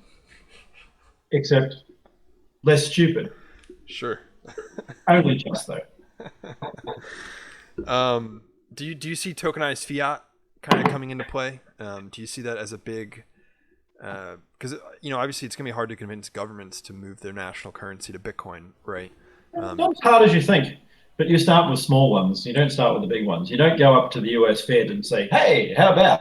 except less stupid. Sure. Only just, though. Do you see tokenized fiat kind of coming into play? Do you see that as a big... because obviously it's going to be hard to convince governments to move their national currency to Bitcoin, right? Not as hard as you think, but you start with small ones. You don't start with the big ones. You don't go up to the US Fed and say, hey, how about?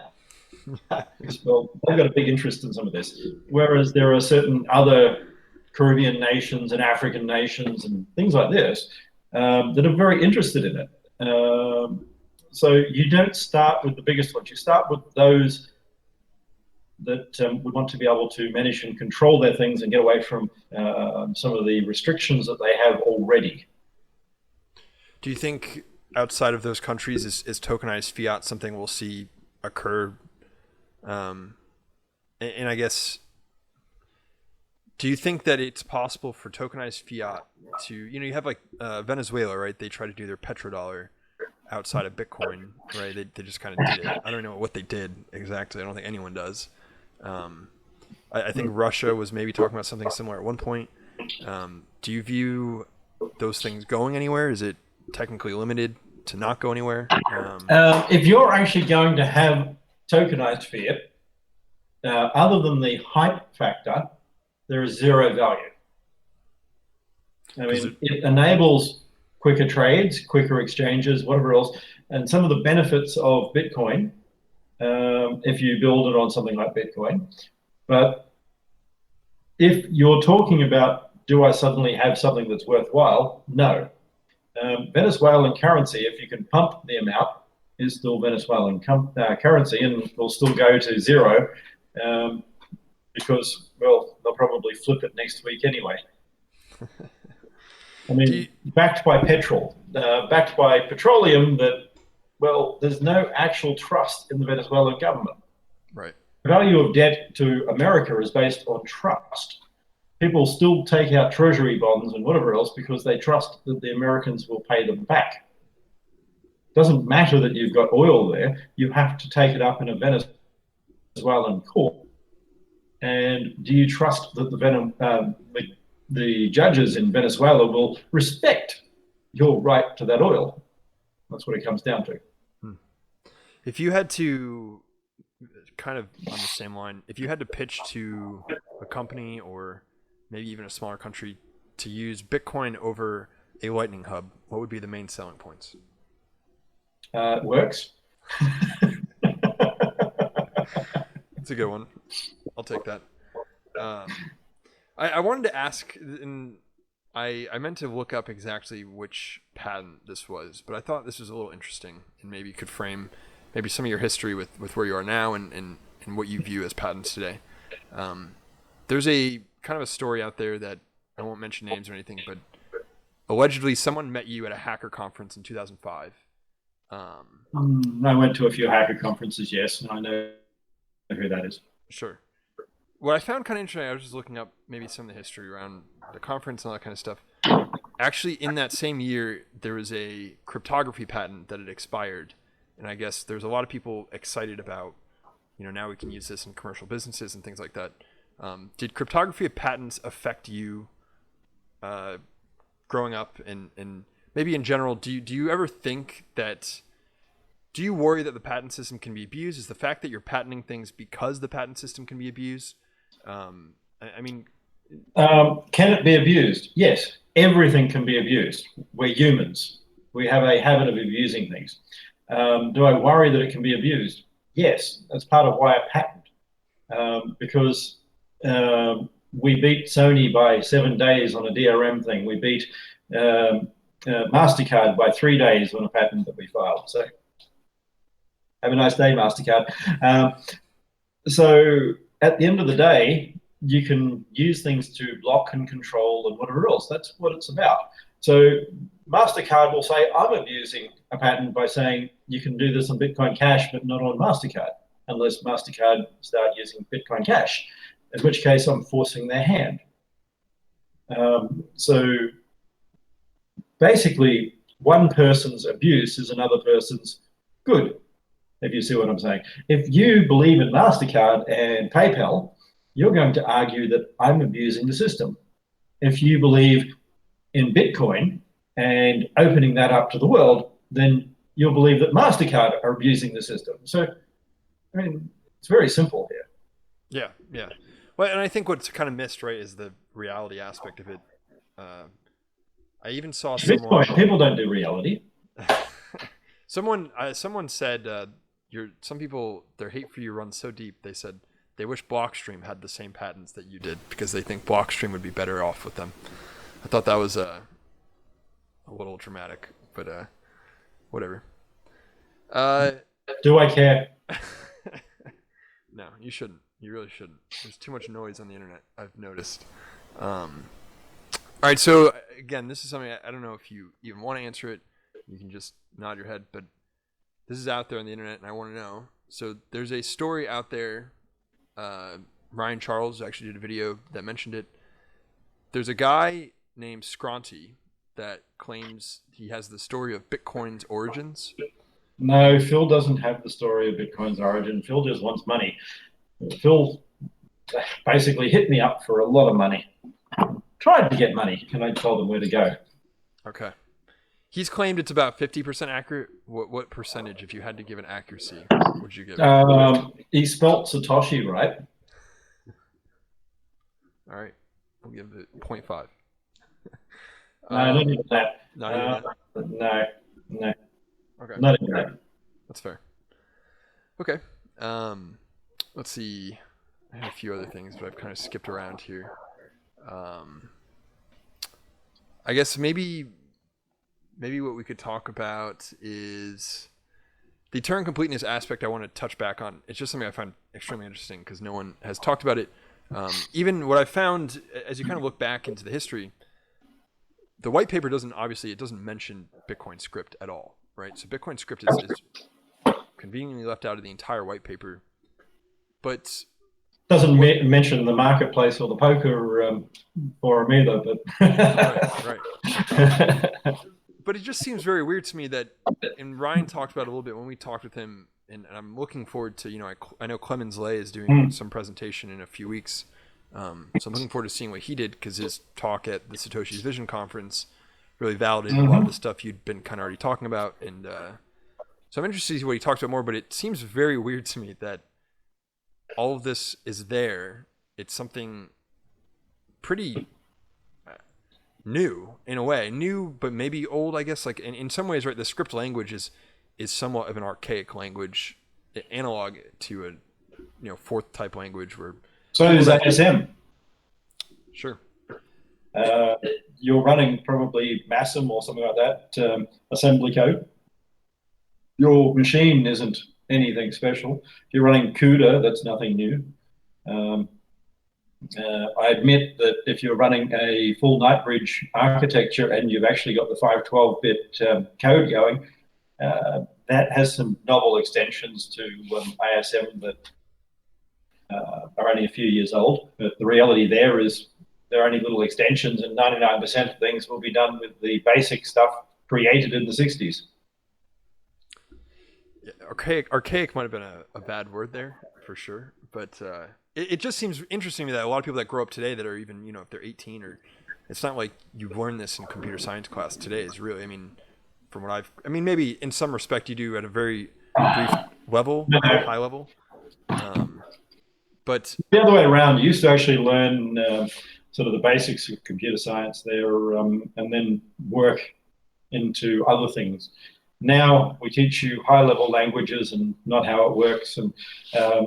Well, they've got a big interest in some of this. Whereas there are certain other Caribbean nations and African nations and things like this that are very interested in it. So you don't start with the biggest ones. You start with those that would want to be able to manage and control their things and get away from some of the restrictions that they have already. Do you think outside of those countries is tokenized fiat something we'll see occur? And I guess, do you think that it's possible for tokenized fiat to, you have like Venezuela, right? They try to do their petrodollar outside of Bitcoin, right? They just kind of did it. I don't know what they did exactly. I don't think anyone does. I think Russia was maybe talking about something similar at one point. Do you view those things going anywhere? Is it technically limited to not go anywhere? If you're actually going to have tokenized fiat, other than the hype factor, there is zero value. I mean, it enables quicker trades, quicker exchanges, whatever else, and some of the benefits of Bitcoin, if you build it on something like Bitcoin. But if you're talking about, do I suddenly have something that's worthwhile? No. Venezuelan currency, if you can pump the amount, is still Venezuelan currency and will still go to zero um, because, well, they'll probably flip it next week anyway. I mean, backed by petrol, backed by petroleum that, well, there's no actual trust in the Venezuelan government. Right. The value of debt to America is based on trust. People still take out treasury bonds and whatever else because they trust that the Americans will pay them back. It doesn't matter that you've got oil there. You have to take it up in a Venezuelan court. And do you trust that the judges in Venezuela will respect your right to that oil? That's what it comes down to. If you had to, kind of on the same line, if you had to pitch to a company or maybe even a smaller country to use Bitcoin over a Lightning Hub, what would be the main selling points? It works. That's a good one. I'll take that. I wanted to ask, and I meant to look up exactly which patent this was, but I thought this was a little interesting, and maybe you could frame maybe some of your history with where you are now and what you view as patents today. There's a kind of a story out there that I won't mention names or anything, but allegedly someone met you at a hacker conference in 2005. I went to a few hacker conferences, yes, and I know who that is. Sure. What I found kind of interesting, I was just looking up maybe some of the history around the conference and all that kind of stuff. Actually, in that same year, there was a cryptography patent that had expired. And I guess there's a lot of people excited about, now we can use this in commercial businesses and things like that. Did cryptography patents affect you growing up? And maybe in general, do you ever think that, do you worry that the patent system can be abused? Is the fact that you're patenting things because the patent system can be abused? Can it be abused? Yes, everything can be abused. We're humans. We have a habit of abusing things. Do I worry that it can be abused? Yes, that's part of why I patent. Because we beat Sony by 7 days on a DRM thing. We beat MasterCard by 3 days on a patent that we filed. So have a nice day, MasterCard. So at the end of the day, you can use things to block and control and whatever else. That's what it's about. So MasterCard will say, I'm abusing a patent by saying you can do this on Bitcoin Cash, but not on MasterCard, unless MasterCard start using Bitcoin Cash, in which case I'm forcing their hand. So basically, one person's abuse is another person's good, if you see what I'm saying. If you believe in MasterCard and PayPal, you're going to argue that I'm abusing the system. If you believe in Bitcoin and opening that up to the world, then you'll believe that MasterCard are abusing the system. So, I mean, it's very simple here. Yeah. Well, and I think what's kind of missed, right, is the reality aspect of it. I even saw someone... Bitcoin, people don't do reality. Someone said, some people, their hate for you runs so deep, they said they wish Blockstream had the same patents that you did because they think Blockstream would be better off with them. I thought that was a little dramatic, but whatever. Do I care? No, you shouldn't. You really shouldn't. There's too much noise on the internet, I've noticed. All right, so again, this is something I don't know if you even want to answer it. You can just nod your head, but this is out there on the internet, and I want to know. So there's a story out there. Ryan Charles actually did a video that mentioned it. There's a guy named Scronty that claims he has the story of Bitcoin's origins. No, Phil doesn't have the story of Bitcoin's origin. Phil just wants money. Phil basically hit me up for a lot of money. Tried to get money, and I told him where to go. Okay. He's claimed it's about 50% accurate. What percentage, if you had to give an accuracy, would you give it? He spelt Satoshi right. All right. We'll give it 0.5. No, not even that. Not even that? No. Okay. Not even that. That's fair. Okay. Let's see. I had a few other things, but I've kind of skipped around here. I guess maybe maybe what we could talk about is the Turing Completeness aspect. I want to touch back on. It's just something I find extremely interesting because no one has talked about it. Even what I found as you kind of look back into the history, the white paper doesn't mention Bitcoin script at all, right? So Bitcoin script is conveniently left out of the entire white paper, but doesn't mention the marketplace or the poker forum either. But right. But it just seems very weird to me that, and Ryan talked about it a little bit when we talked with him, and I'm looking forward to, I know Clemens Lay is doing some presentation in a few weeks. So I'm looking forward to seeing what he did because his talk at the Satoshi's Vision Conference really validated a lot of the stuff you'd been kind of already talking about. And so I'm interested to see what he talked about more, but it seems very weird to me that all of this is there. It's something pretty new in a way, new but maybe old, I guess. Like in some ways, right? The script language is somewhat of an archaic language, analog to a fourth type language where. So is ASM. Sure. You're running probably MASM or something like that, assembly code. Your machine isn't anything special. If you're running CUDA, that's nothing new. I admit that if you're running a full Nightbridge architecture and you've actually got the 512-bit code going, that has some novel extensions to ASM that are only a few years old. But the reality there is they're only little extensions, and 99% of things will be done with the basic stuff created in the 60s. Yeah, archaic might have been a bad word there for sure, but it just seems interesting to me that a lot of people that grow up today that are even, if they're 18 or it's not like you've learned this in computer science class today is really, from what maybe in some respect you do at a very brief level, high level. But the other way around, you used to actually learn sort of the basics of computer science there and then work into other things. Now we teach you high-level languages and not how it works. And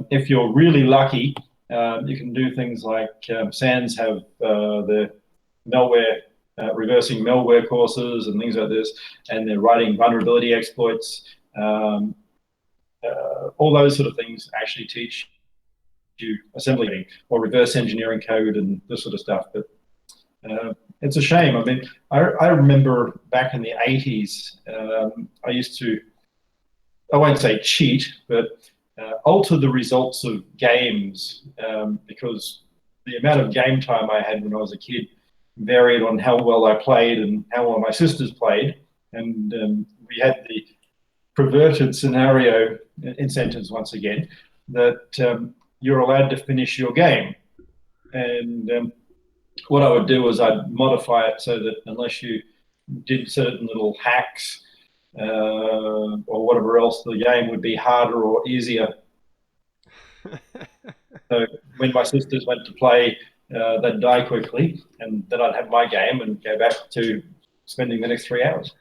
if you're really lucky, you can do things like SANS have the malware, reversing malware courses and things like this, and they're writing vulnerability exploits. All those sort of things actually teach you assembly or reverse engineering code and this sort of stuff. But it's a shame. I remember back in the 80s, I used to, I won't say cheat, but alter the results of games because the amount of game time I had when I was a kid varied on how well I played and how well my sisters played. And we had the perverted scenario incentives once again that you're allowed to finish your game. And what I would do is I'd modify it so that unless you did certain little hacks or whatever else, the game would be harder or easier. So when my sisters went to play, they'd die quickly, and then I'd have my game and go back to spending the next 3 hours.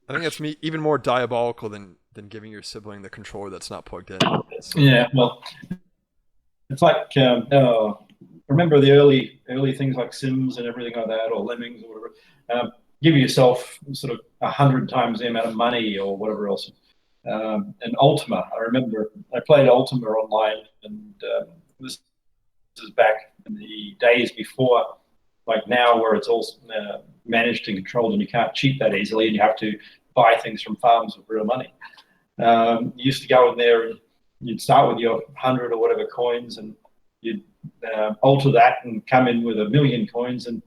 I think that's even more diabolical than giving your sibling the controller that's not plugged in. So. Yeah, well, it's like remember the early things like Sims and everything like that, or Lemmings or whatever. Give yourself sort of 100 times the amount of money or whatever else. And Ultima, I remember I played Ultima online, and this is back in the days before, like now, where it's all managed and controlled, and you can't cheat that easily, and you have to buy things from farms with real money. You used to go in there and you'd start with your 100 or whatever coins, and you'd alter that and come in with 1 million coins, and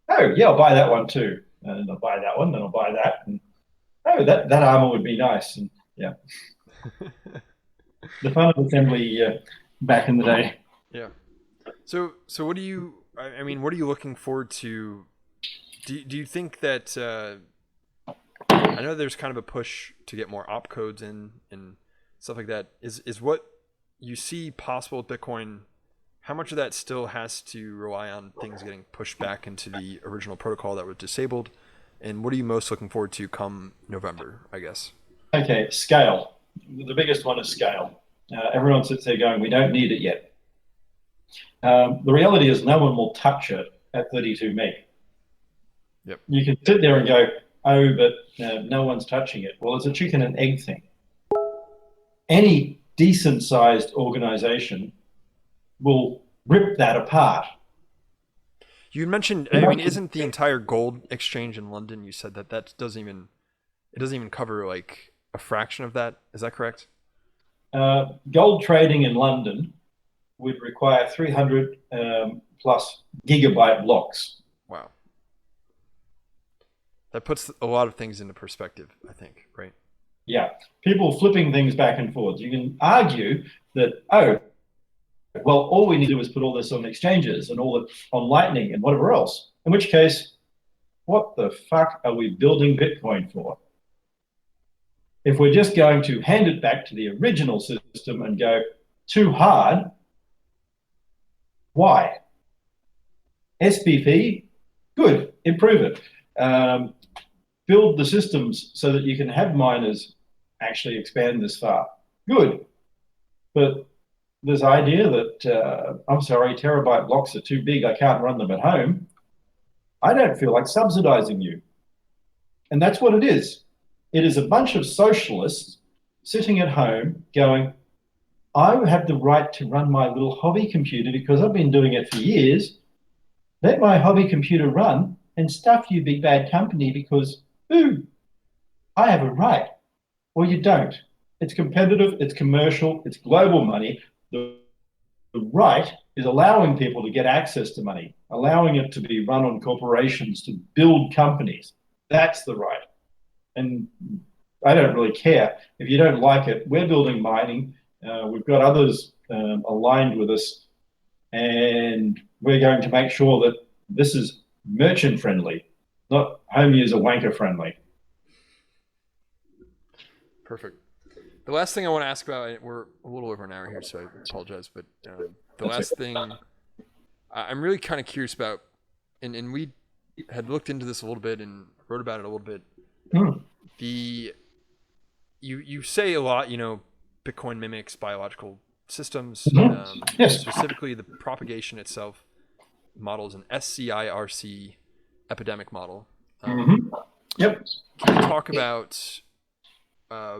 oh yeah, I'll buy that one too, and I'll buy that one, then I'll buy that, and oh that armor would be nice, and yeah, the fun of assembly back in the day. Yeah. So what do you? What are you looking forward to? Do you think that? I know there's kind of a push to get more opcodes in and stuff like that. Is what you see possible with Bitcoin? How much of that still has to rely on things getting pushed back into the original protocol that was disabled? And what are you most looking forward to come November, I guess? Okay, scale. The biggest one is scale. Everyone sits there going, we don't need it yet. The reality is no one will touch it at 32 meg. Yep. You can sit there and go, oh, but no one's touching it. Well, it's a chicken and egg thing. Any decent-sized organization will rip that apart. You mentioned, I mean, isn't the entire gold exchange in London? You said that doesn't even cover like a fraction of that. Is that correct? Gold trading in London would require 300 plus gigabyte blocks. Wow. That puts a lot of things into perspective, I think, right? Yeah. People flipping things back and forth. You can argue that, oh, well, all we need to do is put all this on exchanges and all it on Lightning and whatever else. In which case, what the fuck are we building Bitcoin for? If we're just going to hand it back to the original system and go too hard, why? SPP, good, improve it. Build the systems so that you can have miners actually expand this far. Good. But this idea that, I'm sorry, terabyte blocks are too big, I can't run them at home, I don't feel like subsidizing you. And that's what it is. It is a bunch of socialists sitting at home going, I have the right to run my little hobby computer because I've been doing it for years. Let my hobby computer run and stuff you big bad company because, ooh, I have a right. Well, you don't. It's competitive, it's commercial, it's global money. The right is allowing people to get access to money, allowing it to be run on corporations to build companies. That's the right. And I don't really care. If you don't like it, we're building mining. We've got others aligned with us, and we're going to make sure that this is merchant friendly, not home user wanker friendly. Perfect. The last thing I want to ask about, we're a little over an hour here, so I apologize, but the last thing I'm really kind of curious about, and we had looked into this a little bit and wrote about it a little bit. You say a lot, Bitcoin mimics biological systems, Yes. specifically the propagation itself models an SCIRC epidemic model. Yep. Can you talk about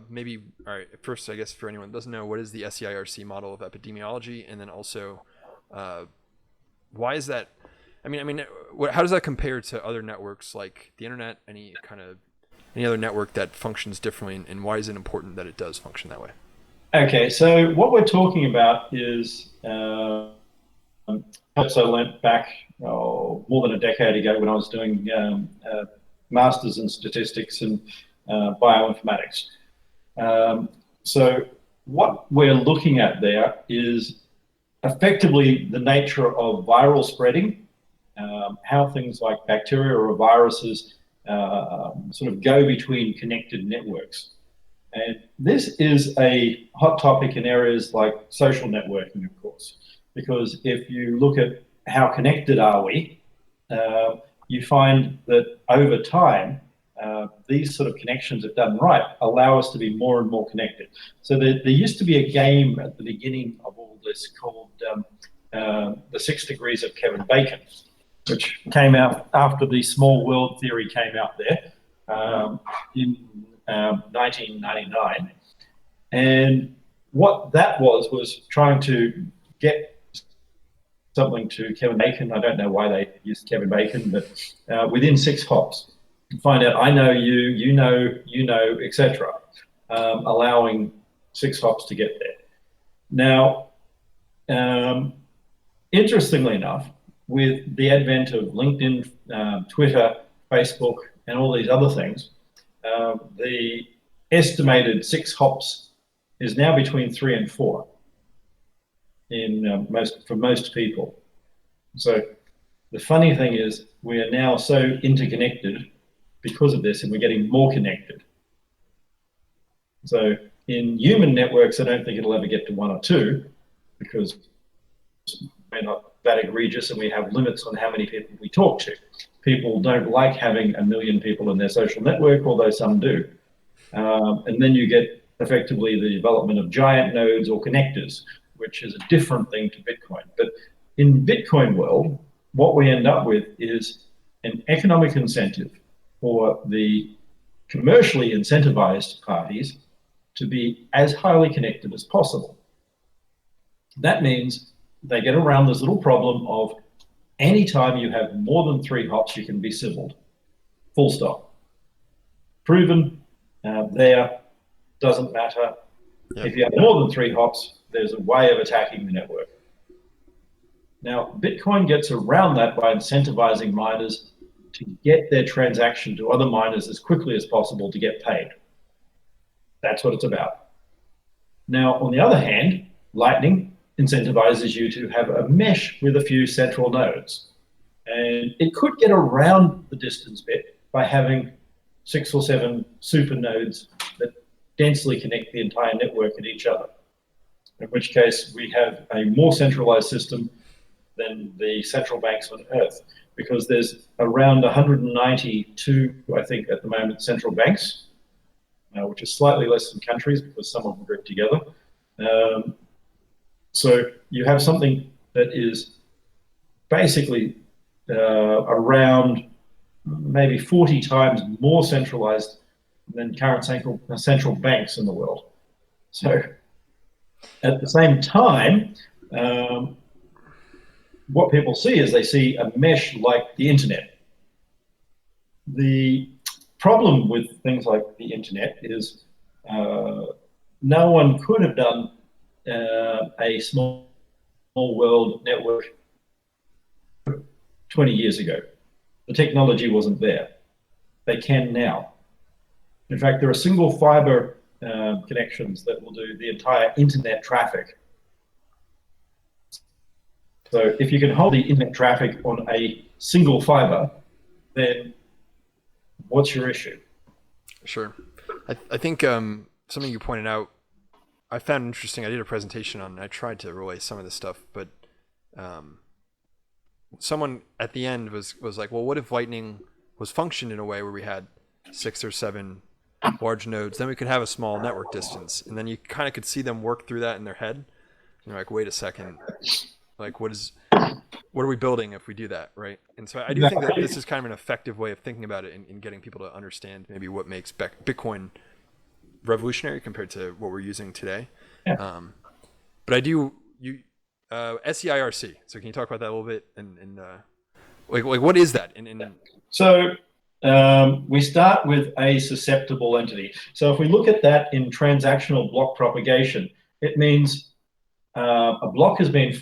maybe, all right, first, I guess for anyone that doesn't know, what is the SCIRC model of epidemiology? And then also, why is that? How does that compare to other networks like the internet, any other network that functions differently, and why is it important that it does function that way? Okay, so what we're talking about is perhaps I learnt back more than a decade ago when I was doing masters in statistics and bioinformatics. So what we're looking at there is effectively the nature of viral spreading, how things like bacteria or viruses sort of go between connected networks. And this is a hot topic in areas like social networking, of course, because if you look at how connected are we, you find that over time, these sort of connections, if done right, allow us to be more and more connected. So there used to be a game at the beginning of all this called The 6 Degrees of Kevin Bacon, which came out after the small world theory came out there in 1999. And what that was trying to get something to Kevin Bacon. I don't know why they used Kevin Bacon, but within 6 hops. Find out I know you, you know, etc. Allowing 6 hops to get there. Now, interestingly enough, with the advent of LinkedIn, Twitter, Facebook, and all these other things, the estimated 6 hops is now between 3 and 4 for most people. So the funny thing is we are now so interconnected because of this, and we're getting more connected. So in human networks, I don't think it'll ever get to 1 or 2 because we're not that egregious and we have limits on how many people we talk to. People don't like having 1 million people in their social network, although some do. And then you get effectively the development of giant nodes or connectors, which is a different thing to Bitcoin. But in Bitcoin world, what we end up with is an economic incentive for the commercially incentivized parties to be as highly connected as possible. That means they get around this little problem of anytime you have more than 3 hops, you can be civiled. Full stop. Proven there, doesn't matter. Yep. If you have more than 3 hops, there's a way of attacking the network. Now, Bitcoin gets around that by incentivizing miners to get their transaction to other miners as quickly as possible to get paid. That's what it's about. Now, on the other hand, Lightning incentivizes you to have a mesh with a few central nodes. And it could get around the distance bit by having 6 or 7 super nodes that densely connect the entire network at each other. In which case, we have a more centralized system than the central banks on Earth, because there's around 192, I think, at the moment, central banks, which is slightly less than countries because some of them group together. So you have something that is basically around maybe 40 times more centralized than current central banks in the world. So at the same time, what people see is they see a mesh like the internet. The problem with things like the internet is no one could have done a small world network 20 years ago. The technology wasn't there. They can now. In fact, there are single fiber connections that will do the entire internet traffic. So if you can hold the internet traffic on a single fiber, then what's your issue? Sure. I think something you pointed out, I found interesting. I did a presentation on, I tried to relay some of this stuff, but someone at the end was like, well, what if Lightning was functioned in a way where we had 6 or 7 large nodes, then we could have a small network distance. And then you kind of could see them work through that in their head. And you're like, wait a second, like what are we building if we do that, right? And so I do think that this is kind of an effective way of thinking about it in getting people to understand maybe what makes Bitcoin revolutionary compared to what we're using today. Yeah. But I do, SEIRC. So can you talk about that a little bit? And like what is that? So we start with a susceptible entity. So if we look at that in transactional block propagation, it means a block has been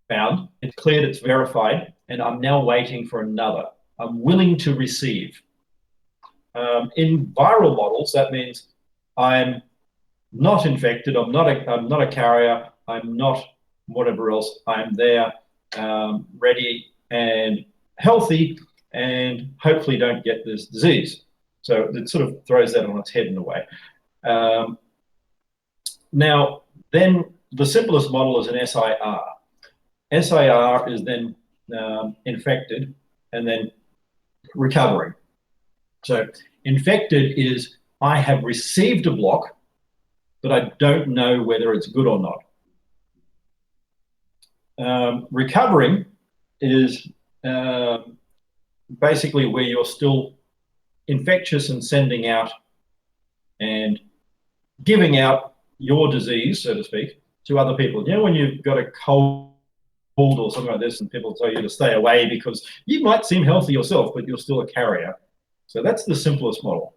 found, it's cleared, it's verified, and I'm now waiting for another. I'm willing to receive. In viral models, that means I'm not infected, I'm not a carrier, I'm not whatever else, I'm there, ready and healthy, and hopefully don't get this disease. So it sort of throws that on its head in a way. Now, then the simplest model is an SIR. SIR is then infected and then recovering. So infected is I have received a block, but I don't know whether it's good or not. Recovering is basically where you're still infectious and sending out and giving out your disease, so to speak, to other people. You know, when you've got a cold or something like this and people tell you to stay away because you might seem healthy yourself, but you're still a carrier. So that's the simplest model.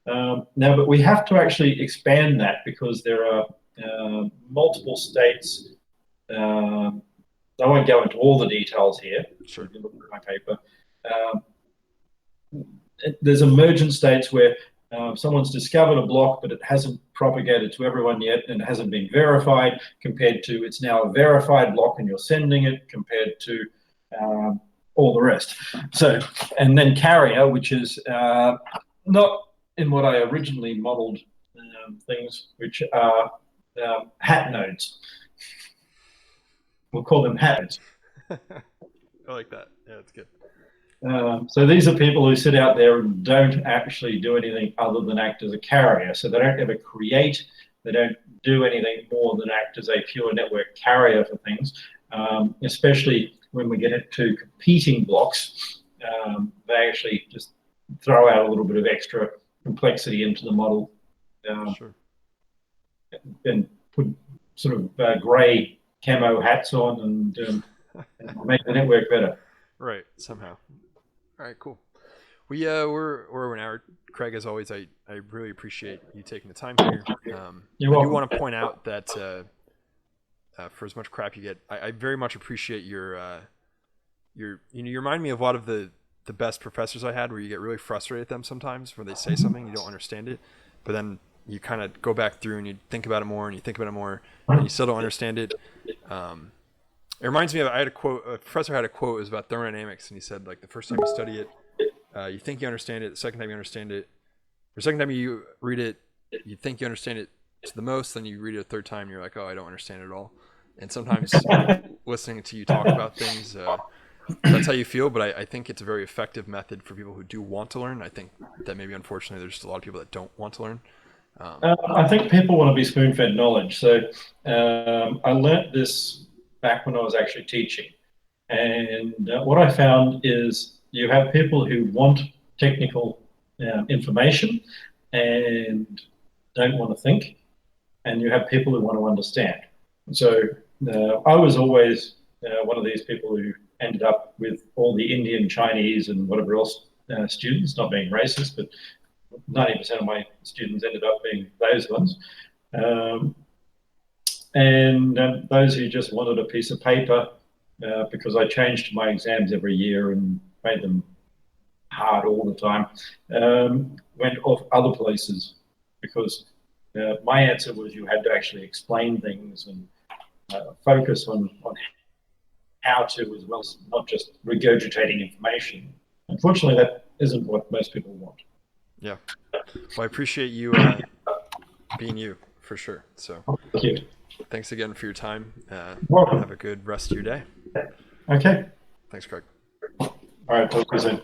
Now, but we have to actually expand that because there are multiple states. I won't go into all the details here. Sure. If you look at my paper. There's emergent states where someone's discovered a block, but it hasn't propagated to everyone yet and it hasn't been verified, compared to it's now a verified block and you're sending it, compared to all the rest. So, and then carrier, which is not in what I originally modeled things, which are hat nodes. We'll call them hat nodes. I like that. Yeah, that's good. So these are people who sit out there and don't actually do anything other than act as a carrier. So they don't ever create, they don't do anything more than act as a pure network carrier for things, especially when we get into competing blocks. They actually just throw out a little bit of extra complexity into the model, Sure. and put sort of grey camo hats on and make the network better. Right. Somehow. All right. Cool. We're over an hour. Craig, as always, I really appreciate you taking the time here. You're I do welcome. want to point out that for as much crap you get, I very much appreciate you remind me of a lot of the best professors I had, where you get really frustrated at them sometimes when they say something you don't understand it, but then you kind of go back through and you think about it more and you think about it more and you still don't understand it. It reminds me of, I had a quote, a professor had a quote, it was about thermodynamics, and he said, like, the first time you study it, you think you understand it. The second time you understand it, or second time you read it, you think you understand it to the most. Then you read it a third time, and you're like, oh, I don't understand it at all. And sometimes listening to you talk about things, that's how you feel. But I think it's a very effective method for people who do want to learn. I think that maybe, unfortunately, there's just a lot of people that don't want to learn. I think people want to be spoon-fed knowledge. So I learnt this back when I was actually teaching. And what I found is you have people who want technical information and don't want to think, and you have people who want to understand. So I was always one of these people who ended up with all the Indian, Chinese, and whatever else students, not being racist, but 90% of my students ended up being those ones. And those who just wanted a piece of paper, because I changed my exams every year and made them hard all the time, went off other places, because my answer was you had to actually explain things and focus on how to, as well as not just regurgitating information. Unfortunately, that isn't what most people want. Yeah. Well, I appreciate you being you, for sure. So Thank you. thanks again for your time. Welcome. Have a good rest of your day. Okay. Thanks, Craig. All right. Talk to you soon.